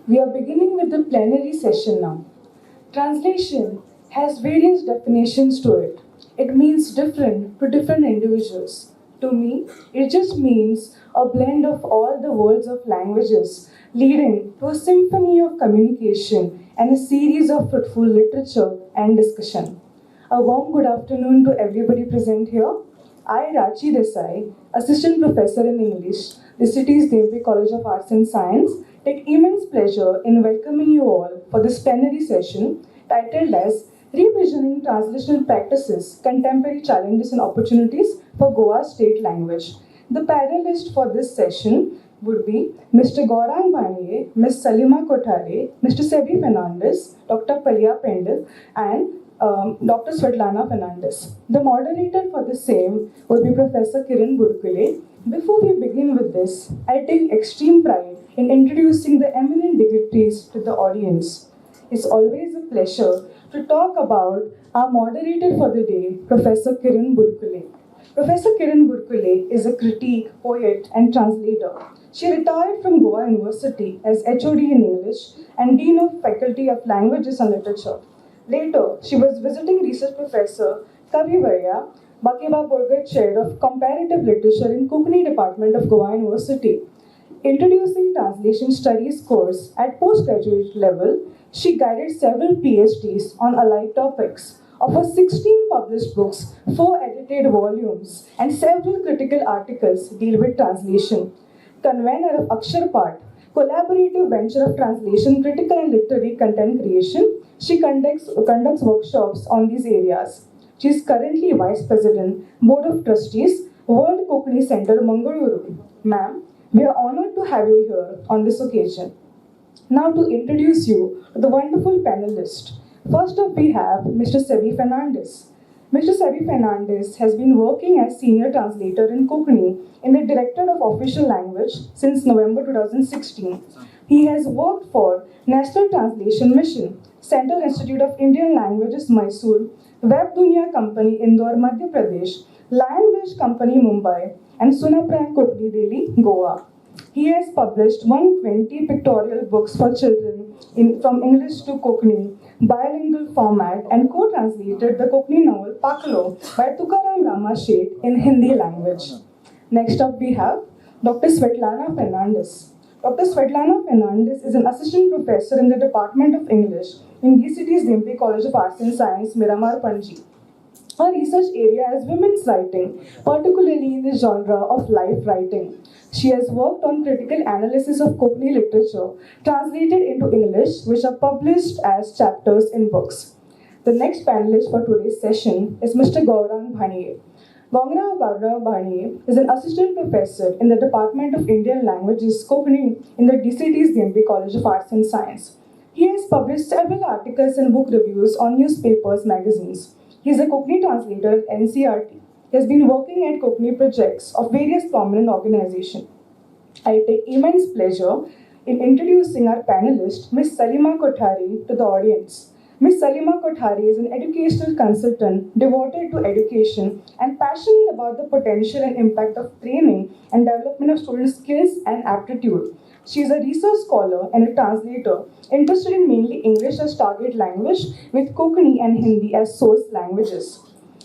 We are beginning with the plenary session now. Translation has various definitions to it. It means different to different individuals. To me, it just means a blend of all the worlds of languages, leading to a symphony of communication and a series of fruitful literature and discussion. A warm good afternoon to everybody present here. I, Rachi Desai, Assistant Professor in English, the city's Dhempe College of Arts and Science, take immense pleasure in welcoming you all for this plenary session titled as Revisioning Translational Practices, Contemporary Challenges and Opportunities for Goa State Language. The panelists for this session would be Mr. Gaurang Bhandiye, Ms. Salima Kothare, Mr. Seby Fernandes, Dr. Palia Pandit, and Dr. Svetlana Fernandes. The moderator for the same would be Professor Kiran Budkuley. Before we begin with this, I take extreme pride in introducing the eminent dignitaries to the audience. It's always a pleasure to talk about our moderator for the day, Professor Kiran Budkuley. Professor Kiran Budkuley is a critic, poet, and translator. She retired from Goa University as HOD in English and Dean of Faculty of Languages and Literature. Later, she was visiting research professor Kavivarya Bakeba Borgat Chair of Comparative Literature in Kokani Department of Goa University. Introducing Translation Studies course at postgraduate level, she guided several PhDs on allied topics. Of her 16 published books, 4 edited volumes, and several critical articles deal with translation. Convener of Aksharpat, collaborative venture of translation, critical and literary content creation, she conducts workshops on these areas. She is currently Vice President, Board of Trustees, World Kokani Center, Mangaluru. Ma'am, we are honored to have you here on this occasion. Now to introduce you to the wonderful panelists. First up we have Mr. Seby Fernandes. Mr. Seby Fernandes has been working as Senior Translator in Kokani in the Directorate of Official Language since November 2016. He has worked for National Translation Mission, Central Institute of Indian Languages, Mysore, Web Dunia Company, Indore, Madhya Pradesh, Lionbridge Company, Mumbai, and Sunapran Kokani, Delhi, Goa. He has published 120 pictorial books for children from English to Kokani, bilingual format, and co-translated the Kokani novel Pakalo by Tukaram Rama Sheth in Hindi language. Next up we have Dr. Svetlana Fernandes. Dr. Svetlana Fernandes is an assistant professor in the Department of English in DCT's Dhempe College of Arts and Science, Miramar, Panji. Her research area is women's writing, particularly in the genre of life writing. She has worked on critical analysis of Kokani literature, translated into English, which are published as chapters in books. The next panelist for today's session is Mr. Gaurang Bhandiye. Gaurang Bhandiye is an assistant professor in the Department of Indian Languages, Kokani, in the DCT's Dhempe College of Arts and Science. He has published several articles and book reviews on newspapers, magazines. He is a Kokani translator at NCRT. He has been working at Kokani projects of various prominent organizations. I take immense pleasure in introducing our panelist, Ms. Salima Kothare, to the audience. Ms. Salima Kothare is an educational consultant devoted to education and passionate about the potential and impact of training and development of students' skills and aptitude. She is a research scholar and a translator interested in mainly English as target language with Kokani and Hindi as source languages.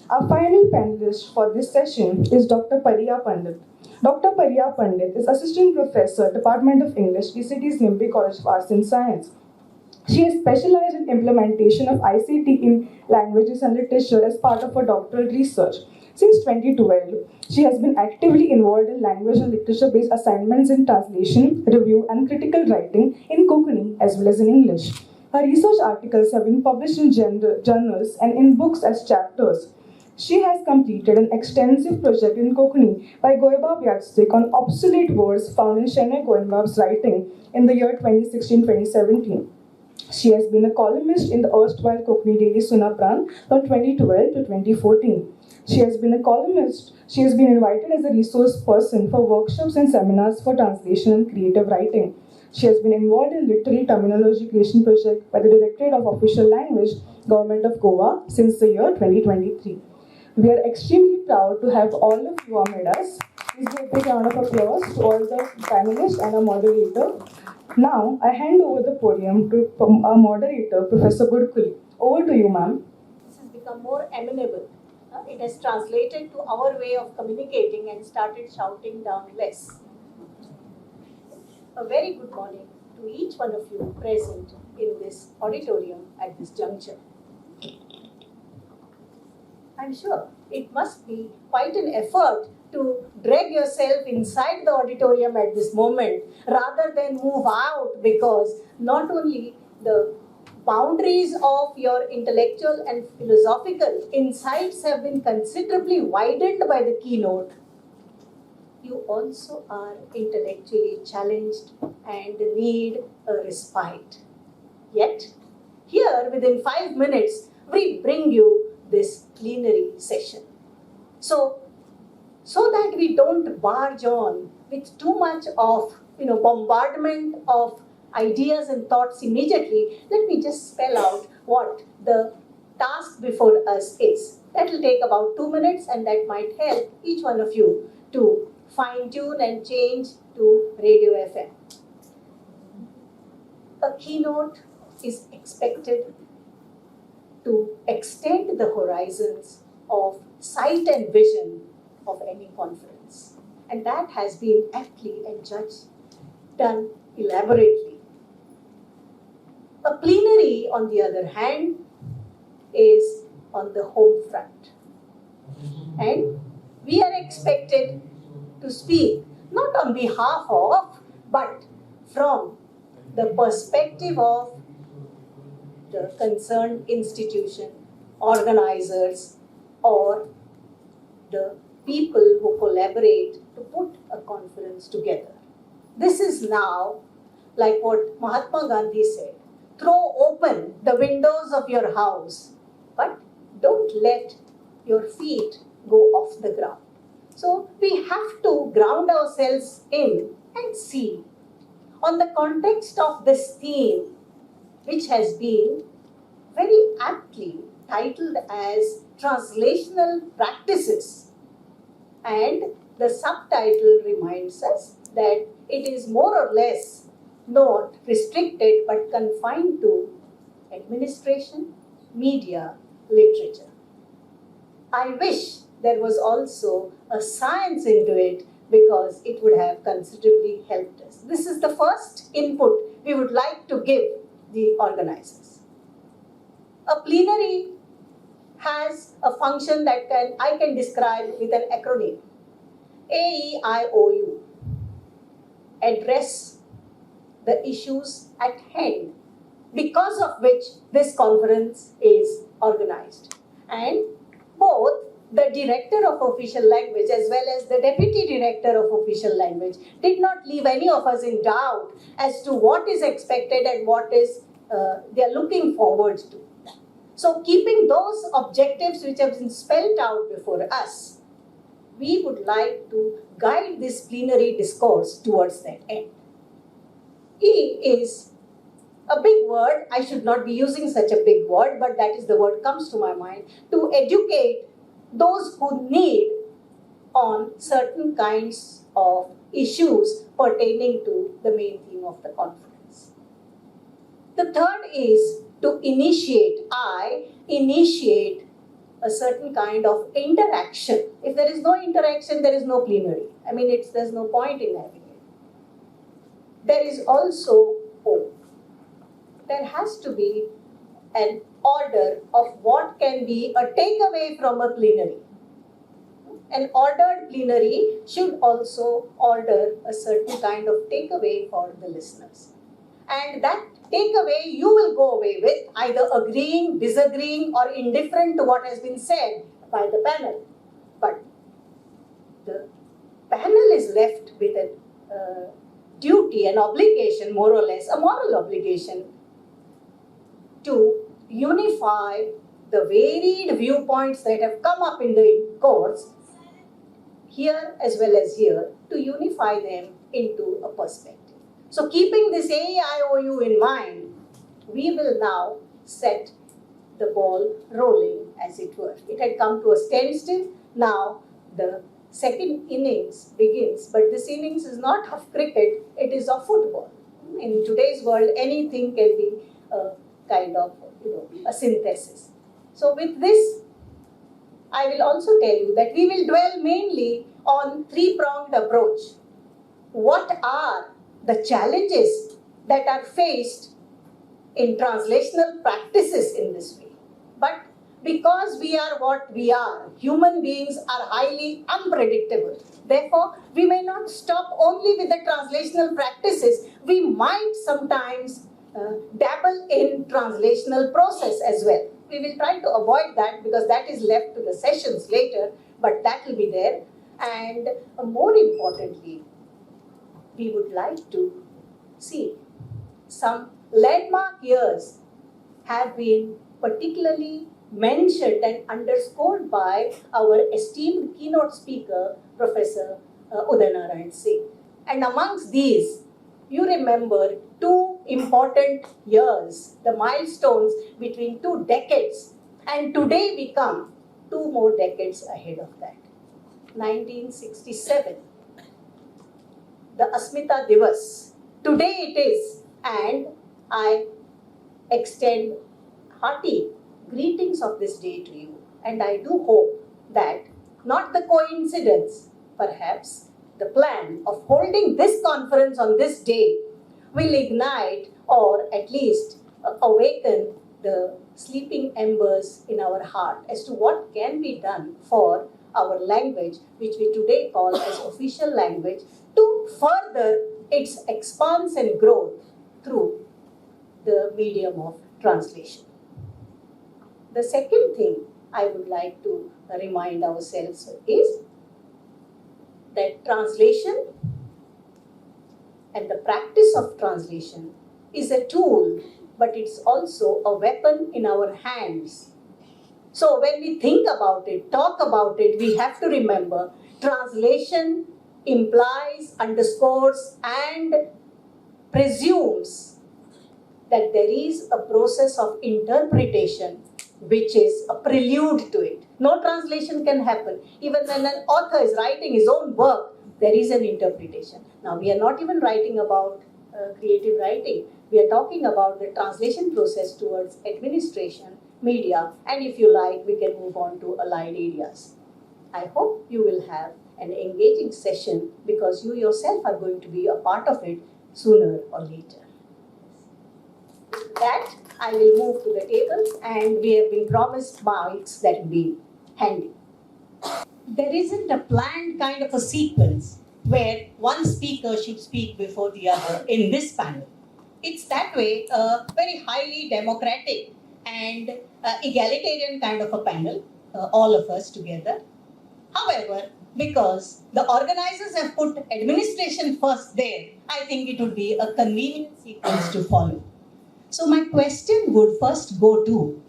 Our final panelist for this session is Dr. Palia Pandit. Dr. Palia Pandit is Assistant Professor, Department of English, DCT's Dhempe College of Arts and Science. She has specialized in implementation of ICT in languages and literature as part of her doctoral research. Since 2012, she has been actively involved in language and literature-based assignments in translation, review, and critical writing in Kokani as well as in English. Her research articles have been published in journals and in books as chapters. She has completed an extensive project in Kokani by Goebab Yatsik on obsolete words found in Shene Goenbab's writing in the year 2016-2017. She has been a columnist in the erstwhile Kokani daily Sunapran from 2012 to 2014. She has been a columnist. She has been invited as a resource person for workshops and seminars for translation and creative writing. She has been involved in literary terminology creation project by the Directorate of Official Language, Government of Goa since the year 2023. We are extremely proud to have all of you amid us. Please give a big round of applause to all the panelists and our moderator. Now, I hand over the podium to our moderator, Professor Budkuley. Over to you, ma'am. This has become more amenable. It has translated to our way of communicating and started shouting down less. A very good morning to each one of you present in this auditorium at this juncture. I'm sure it must be quite an effort to drag yourself inside the auditorium at this moment rather than move out, because not only the boundaries of your intellectual and philosophical insights have been considerably widened by the keynote, you also are intellectually challenged and need a respite. Yet, here within 5 minutes, we bring you this plenary session. So that we don't barge on with too much of bombardment of ideas and thoughts immediately, let me just spell out what the task before us is. That will take about 2 minutes, and that might help each one of you to fine-tune and change to radio FM. A keynote is expected to extend the horizons of sight and vision of any conference. And that has been aptly and done elaborately. A plenary, on the other hand, is on the home front. And we are expected to speak not on behalf of, but from the perspective of the concerned institution, organizers, or the people who collaborate to put a conference together. This is now, like what Mahatma Gandhi said, throw open the windows of your house, but don't let your feet go off the ground. So we have to ground ourselves in and see on the context of this theme, which has been very aptly titled as Translational Practices. And the subtitle reminds us that it is more or less not restricted but confined to administration, media, literature. I wish there was also a science into it, because it would have considerably helped us. This is the first input we would like to give the organizers. A plenary has a function that I can describe with an acronym. AEIOU. Address the issues at hand, because of which this conference is organized. And both the Director of Official Language as well as the Deputy Director of Official Language did not leave any of us in doubt as to what is expected and what is they are looking forward to. So keeping those objectives which have been spelled out before us, we would like to guide this plenary discourse towards that end. E is a big word. I should not be using such a big word, but that is the word comes to my mind. To educate those who need on certain kinds of issues pertaining to the main theme of the conference. The third is to initiate. I initiate a certain kind of interaction. If there is no interaction, there is no plenary. I mean, there's no point in having it. There is also O. There has to be an order of what can be a takeaway from a plenary. An ordered plenary should also order a certain kind of takeaway for the listeners. And that takeaway you will go away with, either agreeing, disagreeing, or indifferent to what has been said by the panel. But the panel is left with a duty, an obligation, more or less, a moral obligation to unify the varied viewpoints that have come up in the course, here as well as here, to unify them into a perspective. So keeping this AEIOU in mind, we will now set the ball rolling, as it were. It had come to a standstill. Now the second innings begins, but this innings is not of cricket, it is of football. In today's world, anything can be a kind of a synthesis. So with this, I will also tell you that we will dwell mainly on three-pronged approach. What are the challenges that are faced in translational practices in this way? But because we are what we are, human beings are highly unpredictable. Therefore, we may not stop only with the translational practices. We might sometimes dabble in translational process as well. We will try to avoid that because that is left to the sessions later, but that will be there. And more importantly, we would like to see some landmark years have been particularly mentioned and underscored by our esteemed keynote speaker, Professor Udaynarayan Singh. And amongst these, you remember two important years, the milestones between 2 decades, and today we come 2 more decades ahead of that. 1967, the Asmita Divas. Today it is, and I extend hearty greetings of this day to you. And I do hope that not the coincidence, perhaps the plan of holding this conference on this day will ignite or at least awaken the sleeping embers in our heart as to what can be done for our language, which we today call as official language, to further its expanse and growth through the medium of translation. The second thing I would like to remind ourselves is that translation and the practice of translation is a tool, but it's also a weapon in our hands. So when we think about it, talk about it, we have to remember translation implies, underscores, and presumes that there is a process of interpretation which is a prelude to it. No translation can happen. Even when an author is writing his own work, there is an interpretation. Now, we are not even writing about creative writing. We are talking about the translation process towards administration, media, and if you like, we can move on to allied areas. I hope you will have an engaging session because you yourself are going to be a part of it sooner or later. With that, I will move to the table, and we have been promised mics that will be handy. There isn't a planned kind of a sequence where one speaker should speak before the other in this panel. It's that way a very highly democratic and egalitarian kind of a panel, all of us together. However, because the organizers have put administration first there, I think it would be a convenient sequence to follow. So my question would first go to,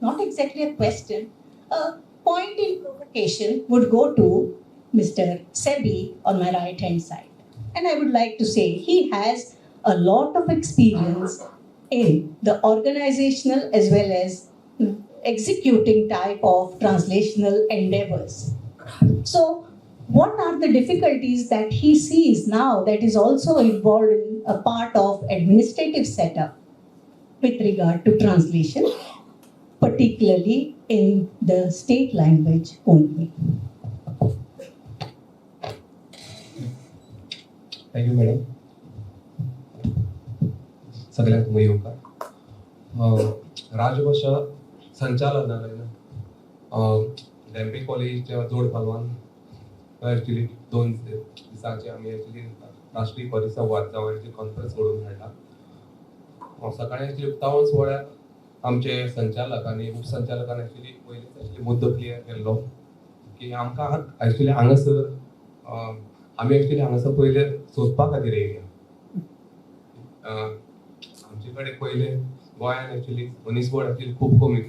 not exactly a question, a point in provocation would go to Mr. Seby on my right hand side. And I would like to say he has a lot of experience in the organizational as well as executing type of translational endeavors. So what are the difficulties that he sees now that is also involved in a part of administrative setup with regard to translation, particularly in the state language only? Thank you, madam. सगळ्यांक येवकार राजभाषा संचालनालयान धेंपे कॉलेजच्या जोड पालवान actually 2 दिसांचे आमी actually राष्ट्रीय परिसंवाद जावं एक्चुअली कॉन्फरन्स घडोवन हाडला. सकाळी एक्चुअली उक्तावण सुवाळ्याक आमचे संचालक आनी उपसंचालकान एक्चुअली पयलींच एक्चुअली मुद्दो क्लियर केल्लो की आमकां एक्चुअली हांगासर आमी एक्चुअली हांगासर पयले सोदपा खातीर येयल्या. आमचे कडेन पयले गोंयान एक्चुअली मनीसबळ एक्चुअली खूब कमी.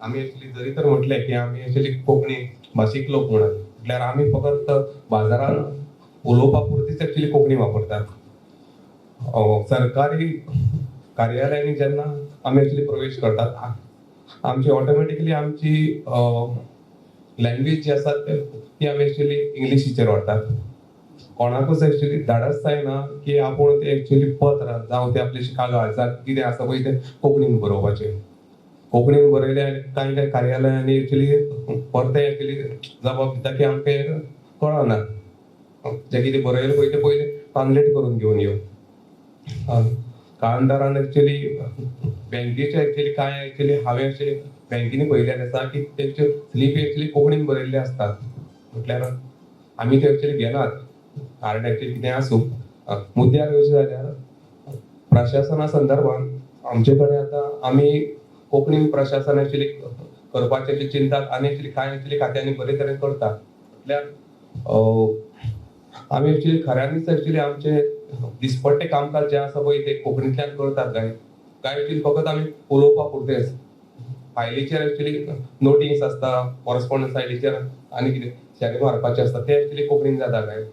आमी एक्चुअली जरी तर म्हटलें की आमी एक्चुअली कोंकणी भाशीक लोक म्हणून, म्हटल्यार आमी फकत बाजारांत उलोवपा पुरतीच एक्चुअली कोंकणी वापरतात. सरकारी कार्यालयांनी जेन्ना आमी एक्चुअली प्रवेश करतात, आमची ऑटोमॅटिकली आमची लँग्वेज जी आसा ती आमी एक्चुअली इंग्लिशीचेर व्हरतात. कोणाकूच एक्चुअली धाडस जायना की आपूण ते एक्चुअली पत्र जावं ते आपले कागाळ जावं कितें आसा पळय ते कोंकणीन बरोवपाचें. कोंकणीन बरयले कांय कार्यालयांनी एक्चुअली परते एक्चुअली जबाब दिता की आमकां हें कळना. जें कितें बरयलें पळय तें पयलीं ट्रान्सलेट करून घेवन यो. काळांतरान एक्चुअली बँकेचे एक्चुअली कांय एक्चुअली हांवें अशें बँकेनी पळयलेलें आसा की तेच्यो स्लीप एक्चुअली कोंकणीन बरयल्ले आसतात. म्हटल्यार आमी ते एक्चुअली घेनात. कारण एक्चुअली कितें आसूं मुद्द्यार अशें जाल्यार प्रशासना संदर्भान आमचे कडेन आतां आमी कोंकणीन प्रशासन एक्चुअली करपाचें चिंतात आनी एक्चुअली कांय एक्चुअली खात्यांनी बरे तरेन करतात. म्हटल्यार आमी एक्चुअली खऱ्यांनीच एक्चुअली आमचे दिसपट्टे कामकाज जे आसा पळय ते कोंकणींतल्यान करतात काय एक्चुअली फकत आमी उलोवपा पुरतेच. फायलीचेर एक्चुअली नोटीस आसता, कॉरस्पॉन्डन्स सायडीचेर आनी कितें शेरे मारपाचें आसता ते एक्चुअली कोंकणीन जाता काय.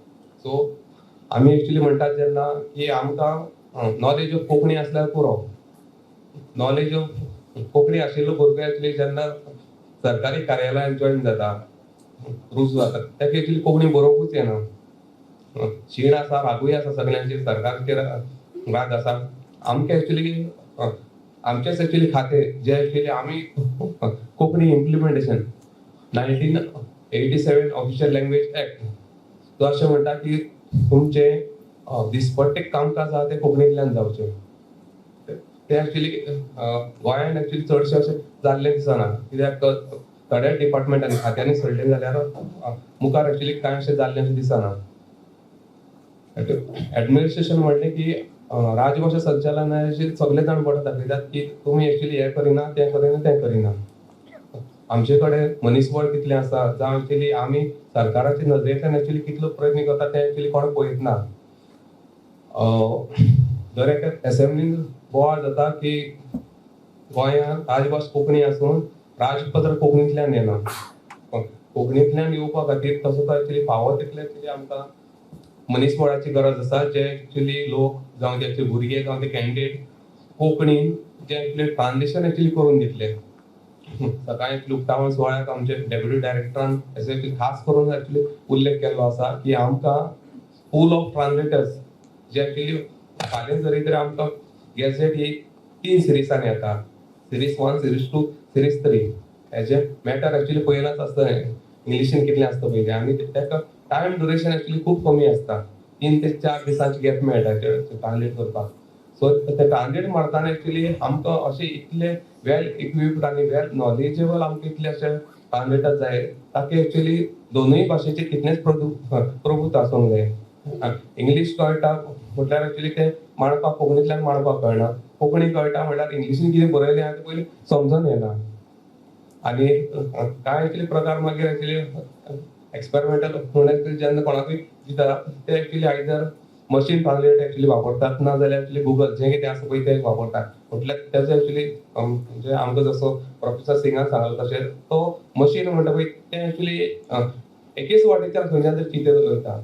सो आमी एक्चुअली म्हणटात जेन्ना की आमकां नॉलेज ऑफ कोंकणी आसल्यार पुरो. नॉलेज ऑफ कोंकणी आशिल्लो भुरगो एक्चुअली जेन्ना सरकारी कार्यालयान जॉयन जाता, रुजू जाता, ताका एक्चुअली कोंकणी बरोवपूच येना. शीण आसा, रागूय आसा सगळ्यांचेर, सरकाराचेर राग आसा. आमकां एक्चुअली आमचेच एक्चुअली खातें जे एक्चुअली आमी Konkani implementation 1987 official language act तो अशें म्हणटा की तुमचे दिसपट्टे कामकाज आहा ते कोंकणींतल्यान जावचे. ते एक्चुअली गोंयान एक्चुअली चडशे अशें जाल्लें दिसना. कित्याक थोड्या डिपार्टमेंटांनी खात्यांनी सोडलें जाल्यार मुखार एक्चुअली कांय अशें जाल्लें अशें दिसना. एडमिनिस्ट्रेशन म्हणलें की राजभाशा संचालनालयाचे सगळे जाण बरें दाखयतात की तुमी एक्चुअली हें करिना, तें करिना, तें करिना. आमचे कडेन मनीसबळ कितलें आसा जावं एक्चुअली आमी सरकाराच्या नदरेंतल्यान एक्चुअली कितलो प्रयत्न करता तें एक्चुअली कोण पळयतना. दर एका असेंब्लीन बोवाळ जाता की गोंयांत राजभास कोंकणी आसून राजपत्र कोंकणींतल्यान येना. कोंकणींतल्यान येवपा खातीर तसो तो एक्चुअली फावो तितले एक्चुअली आमकां मनीसबळाची गरज आसा जे एक्चुअली लोक जावं ते भुरगे जावं ते कॅन्डिडेट कोंकणीन जे एक्चुअली ट्रान्सलेशन एक्चुअली करून दितले. सकाळी लुकटावन सुवाळ्याक आमचे डेप्युटी डायरेक्टरान एक्चुअली खास करून एक्चुअली उल्लेख केल्लो आसा की आमकां पूल ऑफ ट्रान्सलेटर्स जे एक्चुअली फाल्यां जरी तरी आमकां गॅझेट ही 3 सिरीजान येता. Series 1, series 2, series 3. हेजे मॅटर एक्चुअली पयलाच आसता इंग्लिशीन कितलें आसता पयलें आनी ताका टायम ड्युरेशन एक्चुअली खूब कमी आसता. 3 ते 4 दिसांची गॅप मेळटा ट्रान्सलेट करपाक. सो ते ट्रान्सलेट मारतना एक्चुअली आमकां अशें इतले वेल इक्विप्ड आनी वेल नॉलेजेबल आमकां इतले अशे ट्रान्सलेटर जाय ताका एक्चुअली दोनूय भाशेचे कितलेच प्रभुत्व आसूंक जाय. इंग्लीश कळटा म्हटल्यार एक्चुअली ते मांडपाक कोंकणींतल्यान मांडपाक कळना. कोंकणी कळटा म्हटल्यार इंग्लिशीन कितें बरयलें आहा तें पयलीं समजून येना. आनी कांय एक्चुअली प्रकार मागीर एक्चुअली एक्सपेरिमेंटल म्हणून जेन्ना कोणाकूय दिता ते actually either machine translate actually वापरतात ना जाल्यार एक्चुअली गुगल जें कितें आसा पळय तें वापरतात. म्हटल्यार तेजो एक्चुअली म्हणजे आमकां जसो प्रोफेसर सिंगान सांगलो तशें तो मशीन म्हणटा पळय तें एक्चुअली एकेच वाटेच्यान खंयच्यान तरी चिंतत वयता.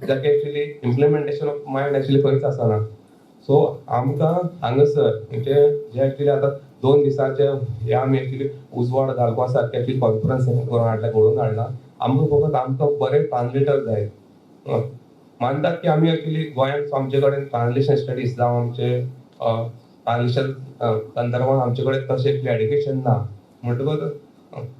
जाका actually implementation of mind actually खंयच आसना. सो आमकां हांगासर म्हणजे जे एक्चुअली आतां 2 दिसांचे हे आमी एक्चुअली उजवाड घालपा सारके एक्चुअली कॉन्फरन्स करून हाडला घडोवन हाडला. आमकां फकत आमकां बरे ट्रान्सलेटर जाय. मानतात की आमी एक्चुअली गोंयांत आमचे कडेन ट्रान्सलेशन स्टडीज जावं आमचे ट्रान्सलेशन संदर्भान आमचे कडेन तशें एक्चुअली एड्युकेशन ना. म्हणटकच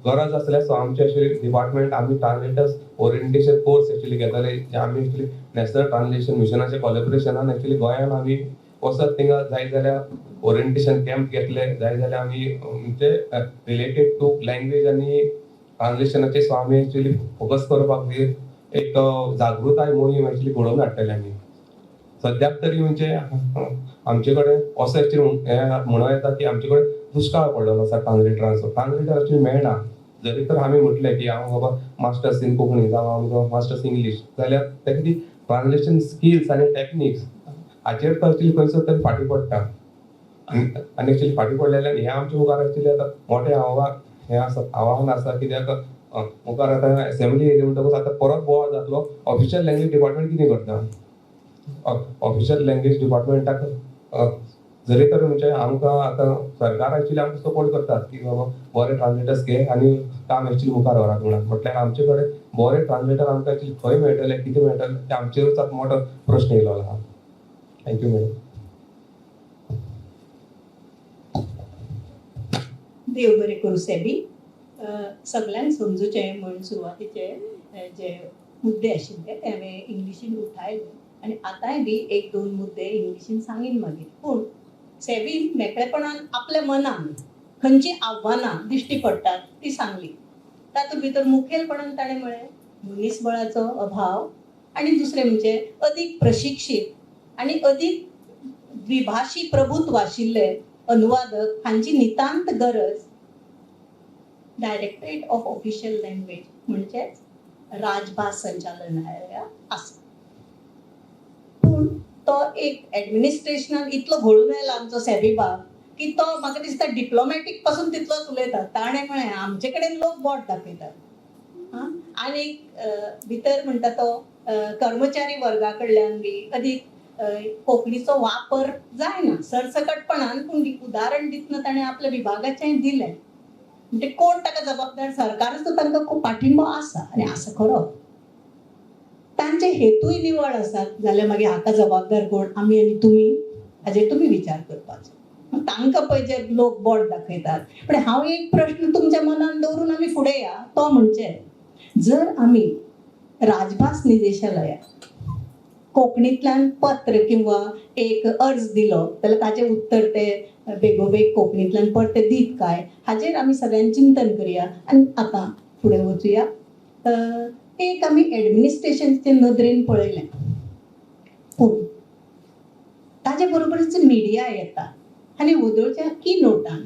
गरज आसल्यार सो आमचे एक्चुअली डिपार्टमेंट आमी ट्रान्सलेटर्स ओरिएंटेशन कोर्स एक्चुअली घेताले जे आमी एक्चुअली नॅशनल ट्रान्सलेशन मिशनाच्या कॉलॅबोरेशनान एक्चुअली गोंयान आमी वचत थिंगा जाय जाल्यार ओरिएंटेशन कॅम्प घेतले जाय जाल्यार आमी म्हणजे रिलेटेड टू लँग्वेज आनी ट्रान्सलेशनाचे सो आमी एक्चुअली फोकस करपा खातीर एक जागृताय मोहीम एक्चुअली घडोवन हाडटले आमी. सद्याक तरी म्हणजे आमचे कडेन असो एक्चुअली म्हणूं येता की आमचे कडेन दुश्काळ पडलेलो आसा ट्रान्सलेटरांचो. ट्रान्सलेटर एक्चुअली मेळना. जरी तर आमी म्हटलें की हांव बाबा मास्टर्स इन कोंकणी जावं आमकां मास्टर्स इंग्लीश जाल्यार ताका ती ट्रान्सलेशन स्किल्स आनी टॅक्निक्स हाचेर तो एक्चुअली खंयसर तरी फाटीं पडटा. आनी एक्चुअली फाटीं पडलेल्यान हें आमच्या मुखार एक्चुअली आतां मोठें आव्हान आसा. कित्याक मुखार आतां असेंब्ली येयली म्हणटकूच आतां परत बोवाळ जातलो ऑफिशियल लँग्वेज डिपार्टमेंट कितें करता. ऑफिशियल लँग्वेज डिपार्टमेंटाक जरी तर म्हणजे आमकां आतां सरकार एक्चुअली आमकां सपोर्ट करतात की बाबा बरे ट्रान्सलेटर्स घे आनी काम एक्चुअली मुखार व्हरात म्हणून. म्हटल्यार आमचे कडेन बरे ट्रान्सलेटर आमकां एक्चुअली खंय मेळटले कितें मेळटले ते आमचेरूच आतां मोठो प्रश्न येयलो आहा. Thank you madam. देव बरें करूं सेबी. सगळ्यांक समजुचें म्हणून सुरवातीचे जे मुद्दे आशिल्ले ते हांवें इंग्लिशीन उठायले आनी आतांय बी एक दोन मुद्दे इंग्लिशीन सांगीन मागीर. पूण सेबीन मेकळेपणान आपल्या मनान खंयची आव्हानां दिश्टी पडटात ती सांगली. तातूंत भितर मुखेलपणान ताणें म्हळें मनीसबळाचो अभाव आनी दुसरें म्हणजे अदीक प्रशिक्षीत आनी अदीक द्विभाशी प्रभुत्व आशिल्ले अनुवादक हांची नितांत गरज डायरेक्टरेट ऑफ ऑफिशियल लँग्वेज म्हणजेच राजभास संचालनालयाक आसा. पूण तो एक एडमिनिस्ट्रेशनान इतलो घोळून आयला आमचो सेबी बाब की तो म्हाका दिसता डिप्लोमॅटीक पासून तितलोच उलयता. ताणें म्हळें आमचे कडेन लोक बोट दाखयतात आनी भितर म्हणटा तो कर्मचारी वर्गा कडल्यान बी अदीक कोंकणीचो वापर जायना सरसकटपणान. पूण उदाहरण दितना ताणें आपल्या विभागाचें दिलें. म्हणजे कोण ताका जबाबदार सरकारच तांकां खूब पाठिंबो आसा आनी आसा खरो. तांचे हेतूय निवळ आसात जाल्यार मागीर हाका जबाबदार कोण आमी आनी तुमी हाजेर तुमी विचार करपाचो. तांकां पळय जे लोक बोट दाखयतात. पण हांव एक प्रश्न तुमच्या मनान दवरून आमी फुडें या तो म्हणजे जर आमी राजभास निदेशालयाक कोंकणींतल्यान पत्र किंवा एक अर्ज दिलो जाल्यार ताचें उत्तर ते बेगोबेग कोंकणींतल्यान परते दीत काय हाचेर आमी सगळ्यांनी चिंतन करया आनी आतां फुडें वचुया. एक आमी एडमिनिस्ट्रेशनचे नदरेन पळयलें पूण ताचे बरोबरच मिडिया येता आनी वदळच्या की नोटान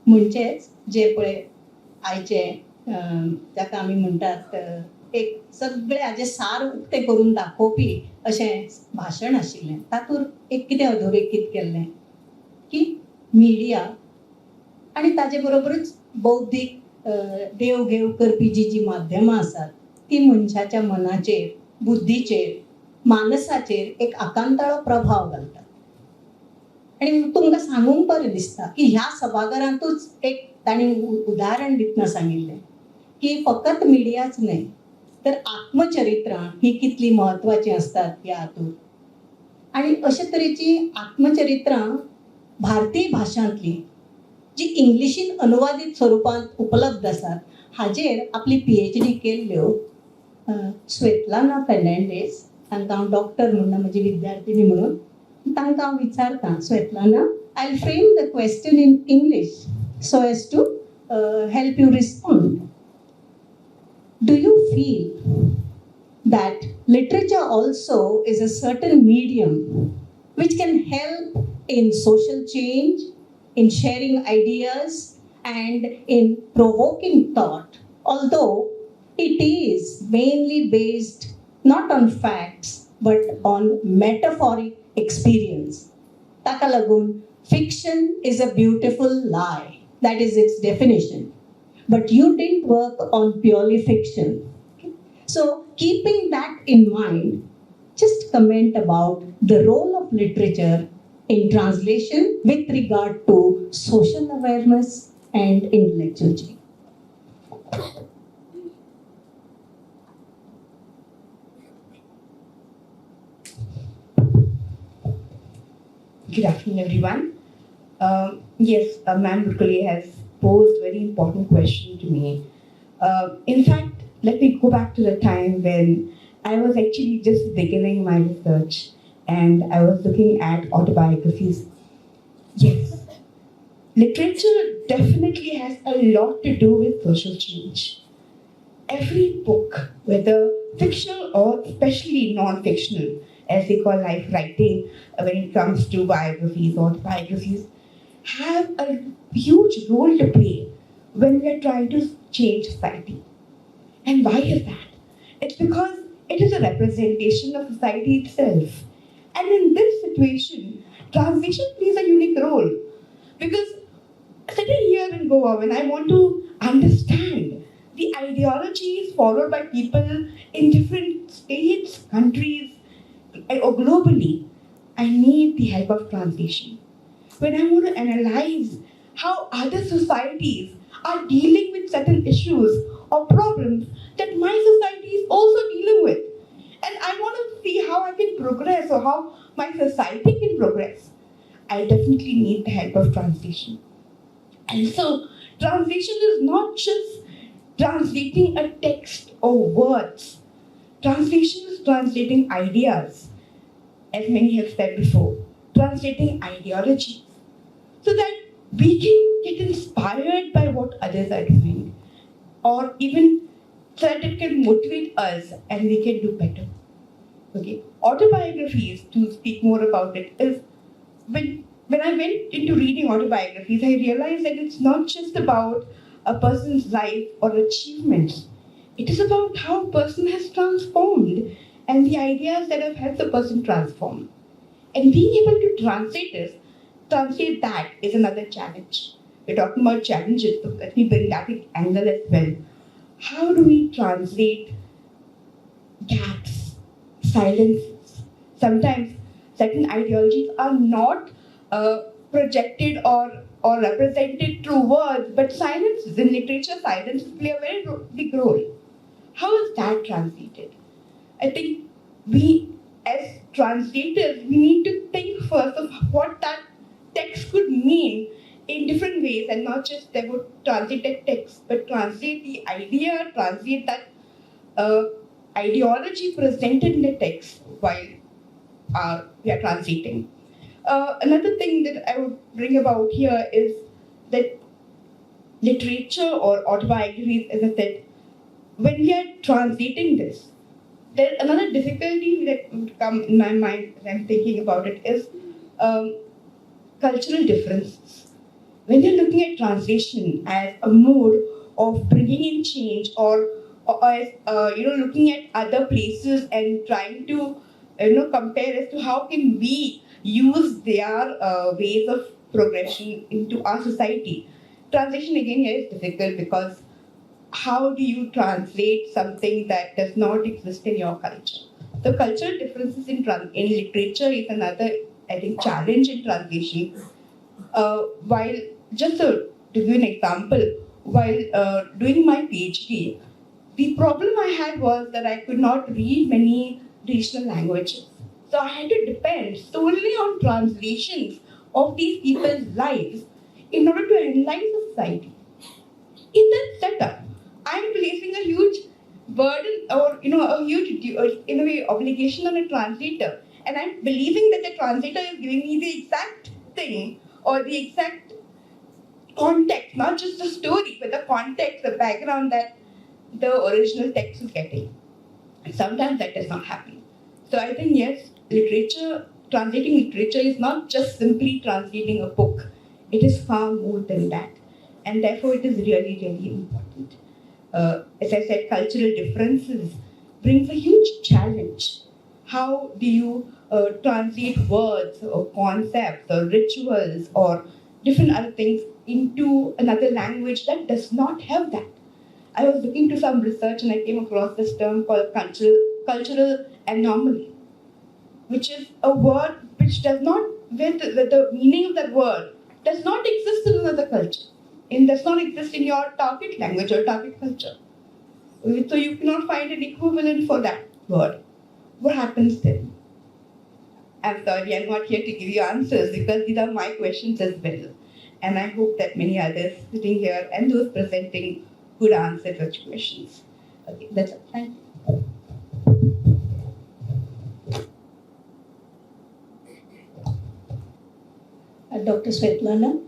म्हणजेच जे पळय आयचे जाका आमी म्हणटात एक सगळे हाजे सार उक्ते करून दाखोवपी अशें भाशण आशिल्लें. तातूंत एक कितें अधोरेखीत केल्लें की मिडिया आनी ताजे बरोबरच बौद्धीक देव घेव करपी जी माध्यमां आसात ती मनशाच्या मनाचेर बुद्धीचेर मानसाचेर एक आकांताळो प्रभाव घालतात. आनी तुमकां सांगूंक बरें दिसता की ह्या सभाघरांतूच एक ताणें उदाहरण दितना सांगिल्लें की फकत मिडियाच न्हय तर आत्मचरित्रां ही कितली म्हत्वाची असतात ह्या हातूंत. आनी अशे तरेची आत्मचरित्रां भारतीय भाशांतली जी इंग्लिशीन अनुवादीत स्वरुपांत उपलब्ध आसात हाजेर आपली PhD केल्ल्यो स्वेतलाना फेर्नांडीस तांकां हांव डॉक्टर म्हणना म्हजी विद्यार्थिनी म्हणून तांकां हांव विचारतां Svetlana I will frame the question in English so as to help you respond. Do you feel that literature also is a certain medium which can help in social change, in sharing ideas, and in provoking thought, although it is mainly based not on facts but on metaphoric experience? Taka lagun, fiction is a beautiful lie. That is its definition. But you didn't work on purely fiction. So keeping that in mind, just comment about the role of literature in translation with regard to social awareness and intellectual change. Good afternoon, everyone. Yes, Ma'am Budkuley has posed a very important question to me. In fact, let me go back to the time when I was actually just beginning my research and I was looking at autobiographies. Yes, literature definitely has a lot to do with social change. Every book, whether fictional or especially non-fictional, as they call life writing, when it comes to biographies or autobiographies, have a huge role to play when we are trying to change society. And why is that? It's because it is a representation of society itself. And in this situation, translation plays a unique role. Because sitting here in Goa, when I want to understand the ideologies followed by people in different states, countries, or globally, I need the help of translation. When I want to analyze how other societies are dealing with certain issues or problems that my society is also dealing with, and I want to see how I can progress or how my society can progress, I definitely need the help of translation. And so, translation is not just translating a text or words. Translation is translating ideas, as many have said before, translating ideologies, so that we can get inspired by what others are doing, or even so that it can motivate us and we can do better. Okay, autobiographies, to speak more about it, is when I went into reading autobiographies, I realized that it's not just about a person's life or achievements. It is about how a person has transformed and the ideas that have helped the person transform. And being able to translate that is another challenge. We're talking about challenges, so let me bring that angle as well. How do we translate gaps, silences? Sometimes certain ideologies are not projected or represented through words, but silences. In literature, silences play a very big role. How is that translated? I think we, as translators, we need to think first of what that text could mean in different ways, and not just they would translate that text, but translate the idea, translate that ideology presented in the text while we are translating. Another thing that I would bring about here is that literature or autobiographies, as I said, when we are translating this, there's another difficulty that would come in my mind as I'm thinking about it is cultural differences. When you're looking at translation as a mode of bringing in change, or as looking at other places and trying to compare as to how can we use their ways of progression into our society. Translation again here is difficult because how do you translate something that does not exist in your culture? The cultural differences in literature is another, I think, challenge in translation. While, just to give you an example, while doing my PhD, the problem I had was that I could not read many regional languages. So I had to depend solely on translations of these people's lives in order to analyze the society. In that setup, I'm placing a huge burden or a huge in a way obligation on a translator, and I'm believing that the translator is giving me the exact thing or the exact context, not just the story, but the context, the background that the original text is getting. And sometimes that does not happen. So I think yes, translating literature is not just simply translating a book. It is far more than that. And therefore it is really, really important. As I said, cultural differences brings a huge challenge. How do you translate words or concepts or rituals or different other things into another language that does not have that? I was looking to some research and I came across this term called cultural anomaly, which is a word which does not, with the meaning of that word, does not exist in another culture. It does not exist in your target language or target culture. So you cannot find an equivalent for that word. What happens then? I'm sorry, I'm not here to give you answers because these are my questions as well. And I hope that many others sitting here and those presenting could answer such questions. Okay, that's all. Thank you. Dr. Svetlana,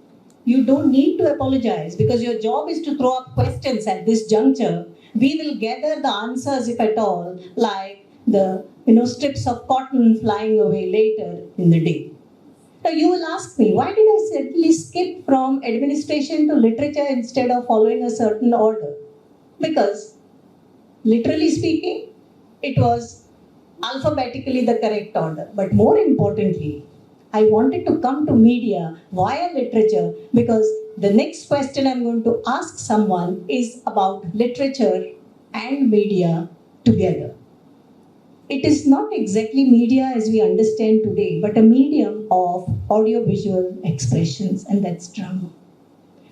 you don't need to apologize because your job is to throw up questions at this juncture. We will gather the answers, if at all, like the strips of cotton flying away later in the day. Now you will ask me, why did I suddenly skip from administration to literature instead of following a certain order? Because, literally speaking, it was alphabetically the correct order. But more importantly, I wanted to come to media via literature because the next question I'm going to ask someone is about literature and media together. it is not exactly media as we understand today, but a medium of audiovisual expressions, and that's drama.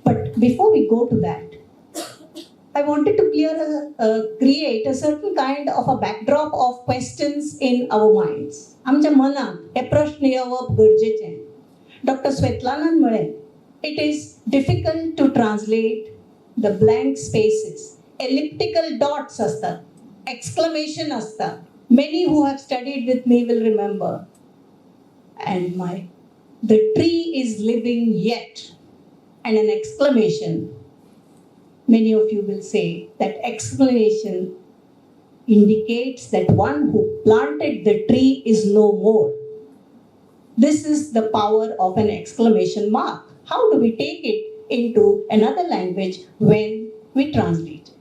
But before we go to that, I wanted to create a certain kind of a backdrop of questions in our minds. आमच्या मनात हे प्रश्न येवप गरजेचे. Dr. Svetlana म्हळे, it is difficult to translate the blank spaces. Elliptical dots असतात, exclamation असतात. Many who have studied with me will remember. And the tree is living yet, and an exclamation. Many of you will say that exclamation indicates that one who planted the tree is no more. This is the power of an exclamation mark. How do we take it into another language when we translate it?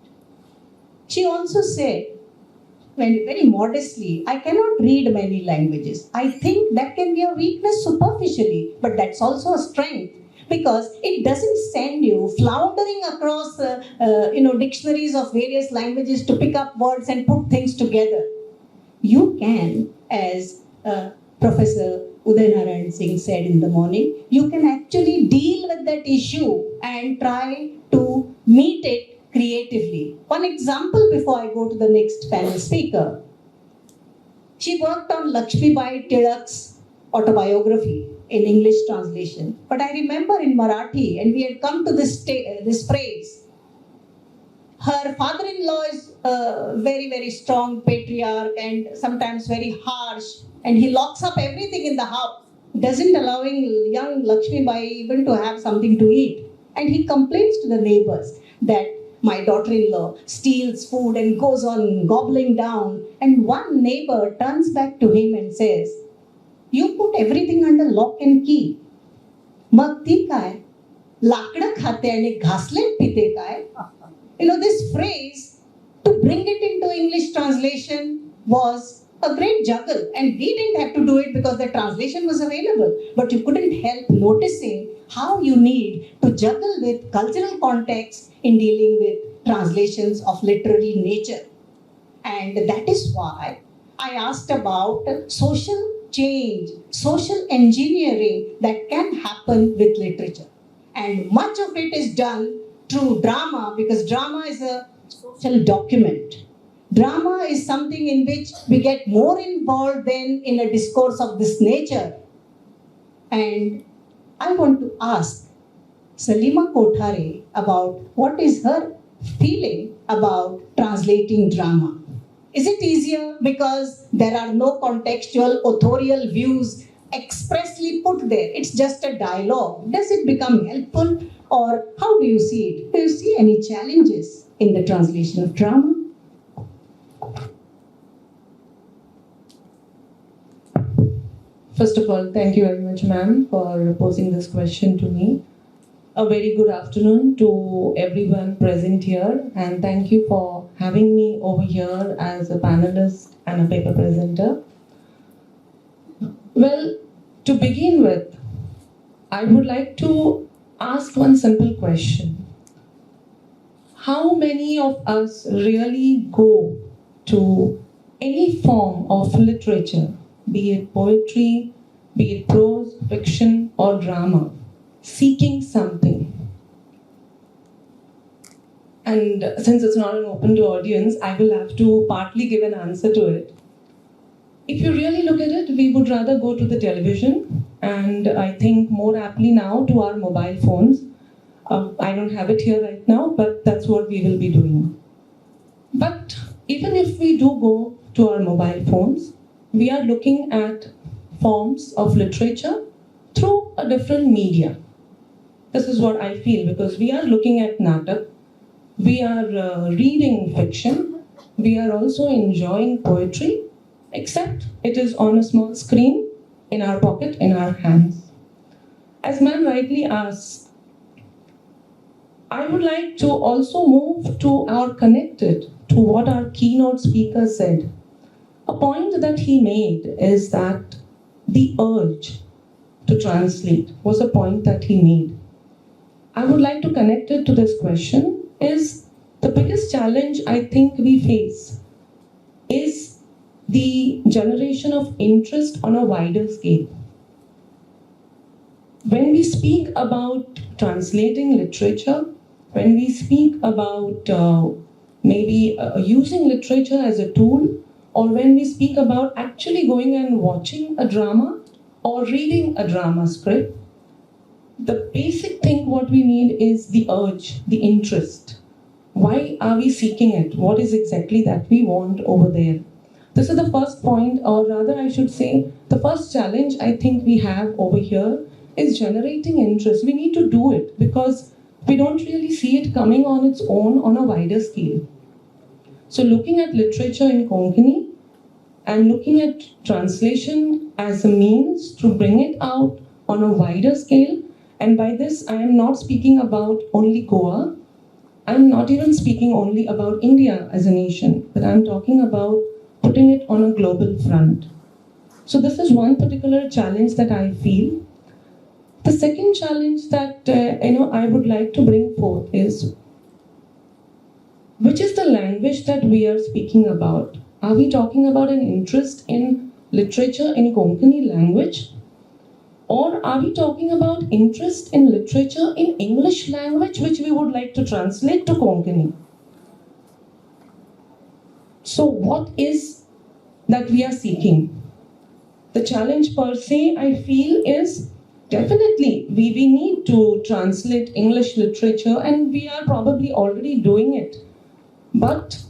She also said, very modestly, I cannot read many languages. I think that can be a weakness superficially, but that's also a strength, because it doesn't send you floundering across dictionaries of various languages to pick up words and put things together. You can, as Professor Uday Narayan Singh said in the morning, you can actually deal with that issue and try to meet it creatively. One example before I go to the next panel speaker. She worked on Lakshmibai Tilak's autobiography in English translation. But I remember in Marathi, and we had come to this phrase, her father-in-law is a very, very strong patriarch and sometimes very harsh, and he locks up everything in the house, doesn't allowing young Lakshmibai even to have something to eat. And he complains to the neighbors that my daughter-in-law steals food and goes on gobbling down. And one neighbor turns back to him and says, you put everything under lock and key. मग ती काय? लाकडं खाते आणि घासलेट पिते काय? This phrase, to bring it into English translation was a great juggle. And we didn't have to do it because the translation was available. But you couldn't help noticing how you need to juggle with cultural context in dealing with translations of literary nature. And that is why I asked about social change, social engineering that can happen with literature. And much of it is done through drama, because drama is a social document. Drama is something in which we get more involved than in a discourse of this nature. And I want to ask Salima Kothare about what is her feeling about translating drama. Is it easier because there are no contextual authorial views expressly put there? It's just a dialogue. Does it become helpful, or how do you see it? Do you see any challenges in the translation of drama? First of all, thank you very much, ma'am, for posing this question to me. A very good afternoon to everyone present here, and thank you for having me over here as a panelist and a paper presenter. Well, to begin with, I would like to ask one simple question. How many of us really go to any form of literature, be it poetry, be it prose, fiction, or drama, seeking something? And since it's not an open to audience, I will have to partly give an answer to it. If you really look at it, we would rather go to the television, and I think more aptly now to our mobile phones. I don't have it here right now, but that's what we will be doing. But even if we do go to our mobile phones, we are looking at forms of literature through a different media. This is what I feel, because we are looking at natak, we are reading fiction, we are also enjoying poetry, except it is on a small screen in our pocket, in our hands. As ma'am rightly asked, I would like to also move to or connect it to what our keynote speaker said. A point that he made is that the urge to translate was a point that he made. I would like to connect it to this question. Is the biggest challenge I think we face is the generation of interest on a wider scale. When we speak about translating literature, when we speak about maybe using literature as a tool, or when we speak about actually going and watching a drama or reading a drama script, the basic thing what we need is the urge, the interest. Why are we seeking it? What is exactly that we want over there? This is the first point, or rather I should say, the first challenge I think we have over here is generating interest. We need to do it because we don't really see it coming on its own on a wider scale. So looking at literature in Konkani and looking at translation as a means to bring it out on a wider scale, and by this I am not speaking about only Goa, I am not even speaking only about India as a nation, but I am talking about putting it on a global front. So this is one particular challenge that I feel. The second challenge that I would like to bring forth is, which is the language that we are speaking about? Are we talking about an interest in literature in Konkani language? Or are we talking about interest in literature in English language, which we would like to translate to Konkani? So what is that we are seeking? The challenge per se, I feel, is definitely we need to translate English literature, and we are probably already doing it. But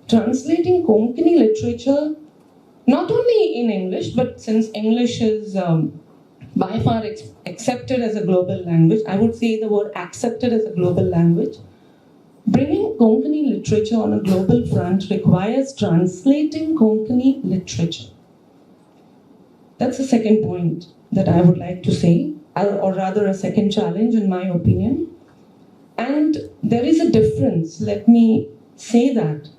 translating Konkani literature, not only in English, but since English is by far accepted as a global language, I would say the word accepted as a global language, bringing Konkani literature on a global front requires translating Konkani literature. That's the second point that I would like to say, or rather a second challenge in my opinion. And there is a difference, let me say that.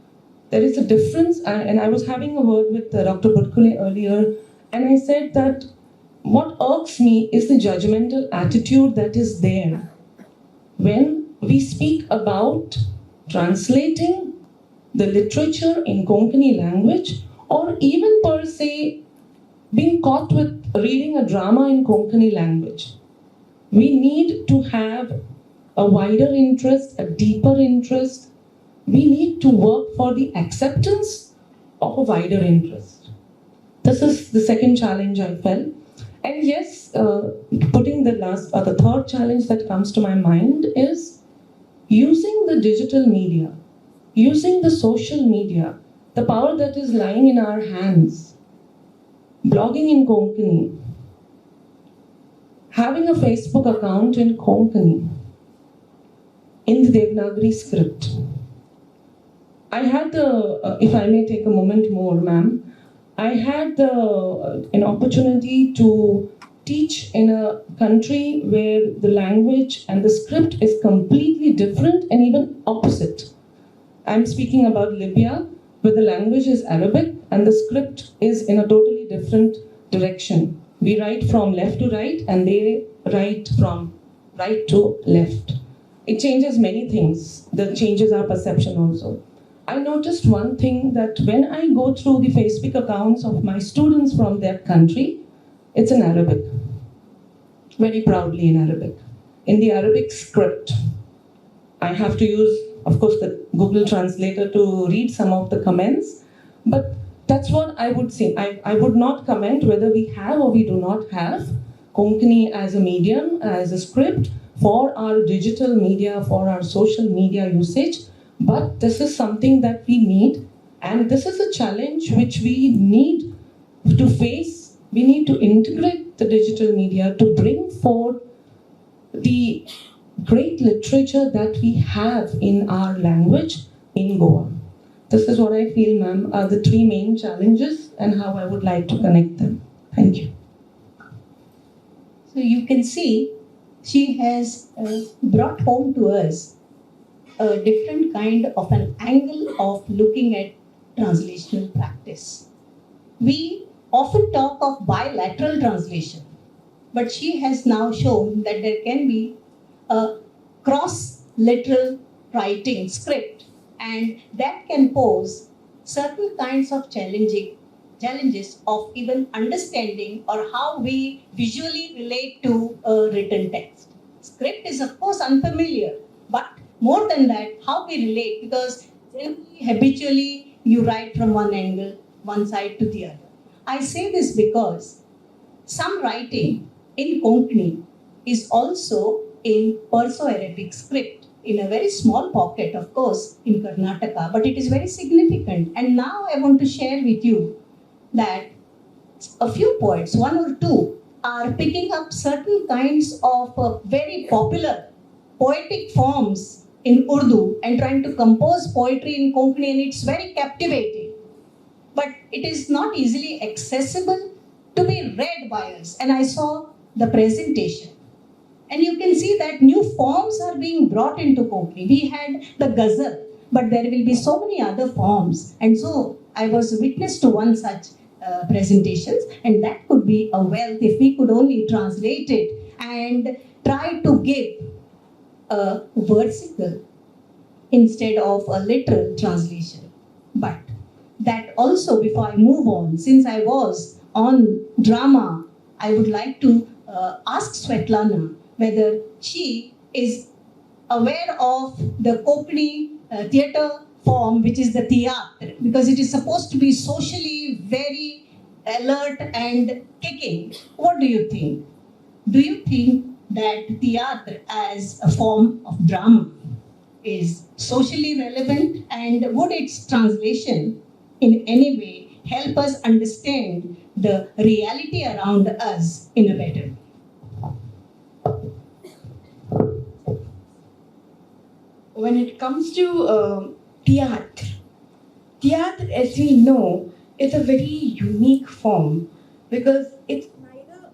There is a difference, and I was having a word with Dr. Budkuley earlier, and I said that what irks me is the judgmental attitude that is there. When we speak about translating the literature in Konkani language, or even per se being caught with reading a drama in Konkani language, we need to have a wider interest, a deeper interest. We need to work for the acceptance of a wider interest. This is the second challenge I felt. And yes, putting the third challenge that comes to my mind is using the digital media, using the social media, the power that is lying in our hands, blogging in Konkani, having a Facebook account in Konkani, in the Devanagari script. I had if I may take a moment more, ma'am, I had an opportunity to teach in a country where the language and the script is completely different and even opposite. I'm speaking about Libya, where the language is Arabic and the script is in a totally different direction. We write from left to right and they write from right to left. It changes many things. That changes our perception also. I noticed one thing, that when I go through the Facebook accounts of my students from that country, it's in Arabic. Very proudly in Arabic. In the Arabic script. I have to use, of course, the Google Translator to read some of the comments, but that's what I would say. I would not comment whether we have or we do not have Konkani as a medium, as a script for our digital media, for our social media usage. But this is something that we need, and this is a challenge which we need to face. We need to integrate the digital media to bring forth the great literature that we have in our language in Goa. This is what I feel, ma'am, are the three main challenges and how I would like to connect them. Thank you. So you can see she has brought home to us a different kind of an angle of looking at translational practice. We often talk of bilateral translation, but she has now shown that there can be a cross-literal writing script, and that can pose certain kinds of challenges challenges of even understanding or how we visually relate to a written text. Script is of course unfamiliar, but more than that, how we relate, because generally, habitually, you write from one angle, one side to the other. I say this because some writing in Konkani is also in Perso-Arabic script, in a very small pocket, of course, in Karnataka, but it is very significant. And now I want to share with you that a few poets, one or two, are picking up certain kinds of very popular poetic forms in Urdu and trying to compose poetry in Konkani, and it's very captivating. But it is not easily accessible to be read by us. And I saw the presentation. And you can see that new forms are being brought into Konkani. We had the ghazal, but there will be so many other forms. And so I was witness to one such presentations, and that could be a wealth if we could only translate it and try to give a versicle instead of a literal translation. But that also, before I move on, since I was on drama, I would like to ask Svetlana whether she is aware of the Konkani theatre form, which is the theatre, because it is supposed to be socially very alert and kicking. What do you think? Do you think that theatre as a form of drama is socially relevant, and would its translation in any way help us understand the reality around us in a better way? When it comes to theatre, as we know, is a very unique form because it's neither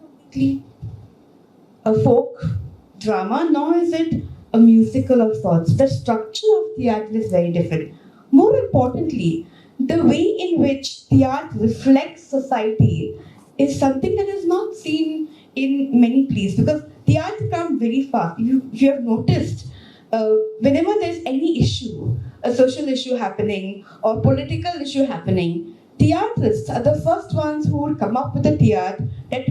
completely a folk drama, nor is it a musical of sorts. The structure of theatre is very different. More importantly, the way in which theatre reflects society is something that is not seen in many places, because theatre comes very fast. If you have noticed, whenever there's any issue, a social issue happening or political issue happening, theatrists are the first ones who would come up with a theatre that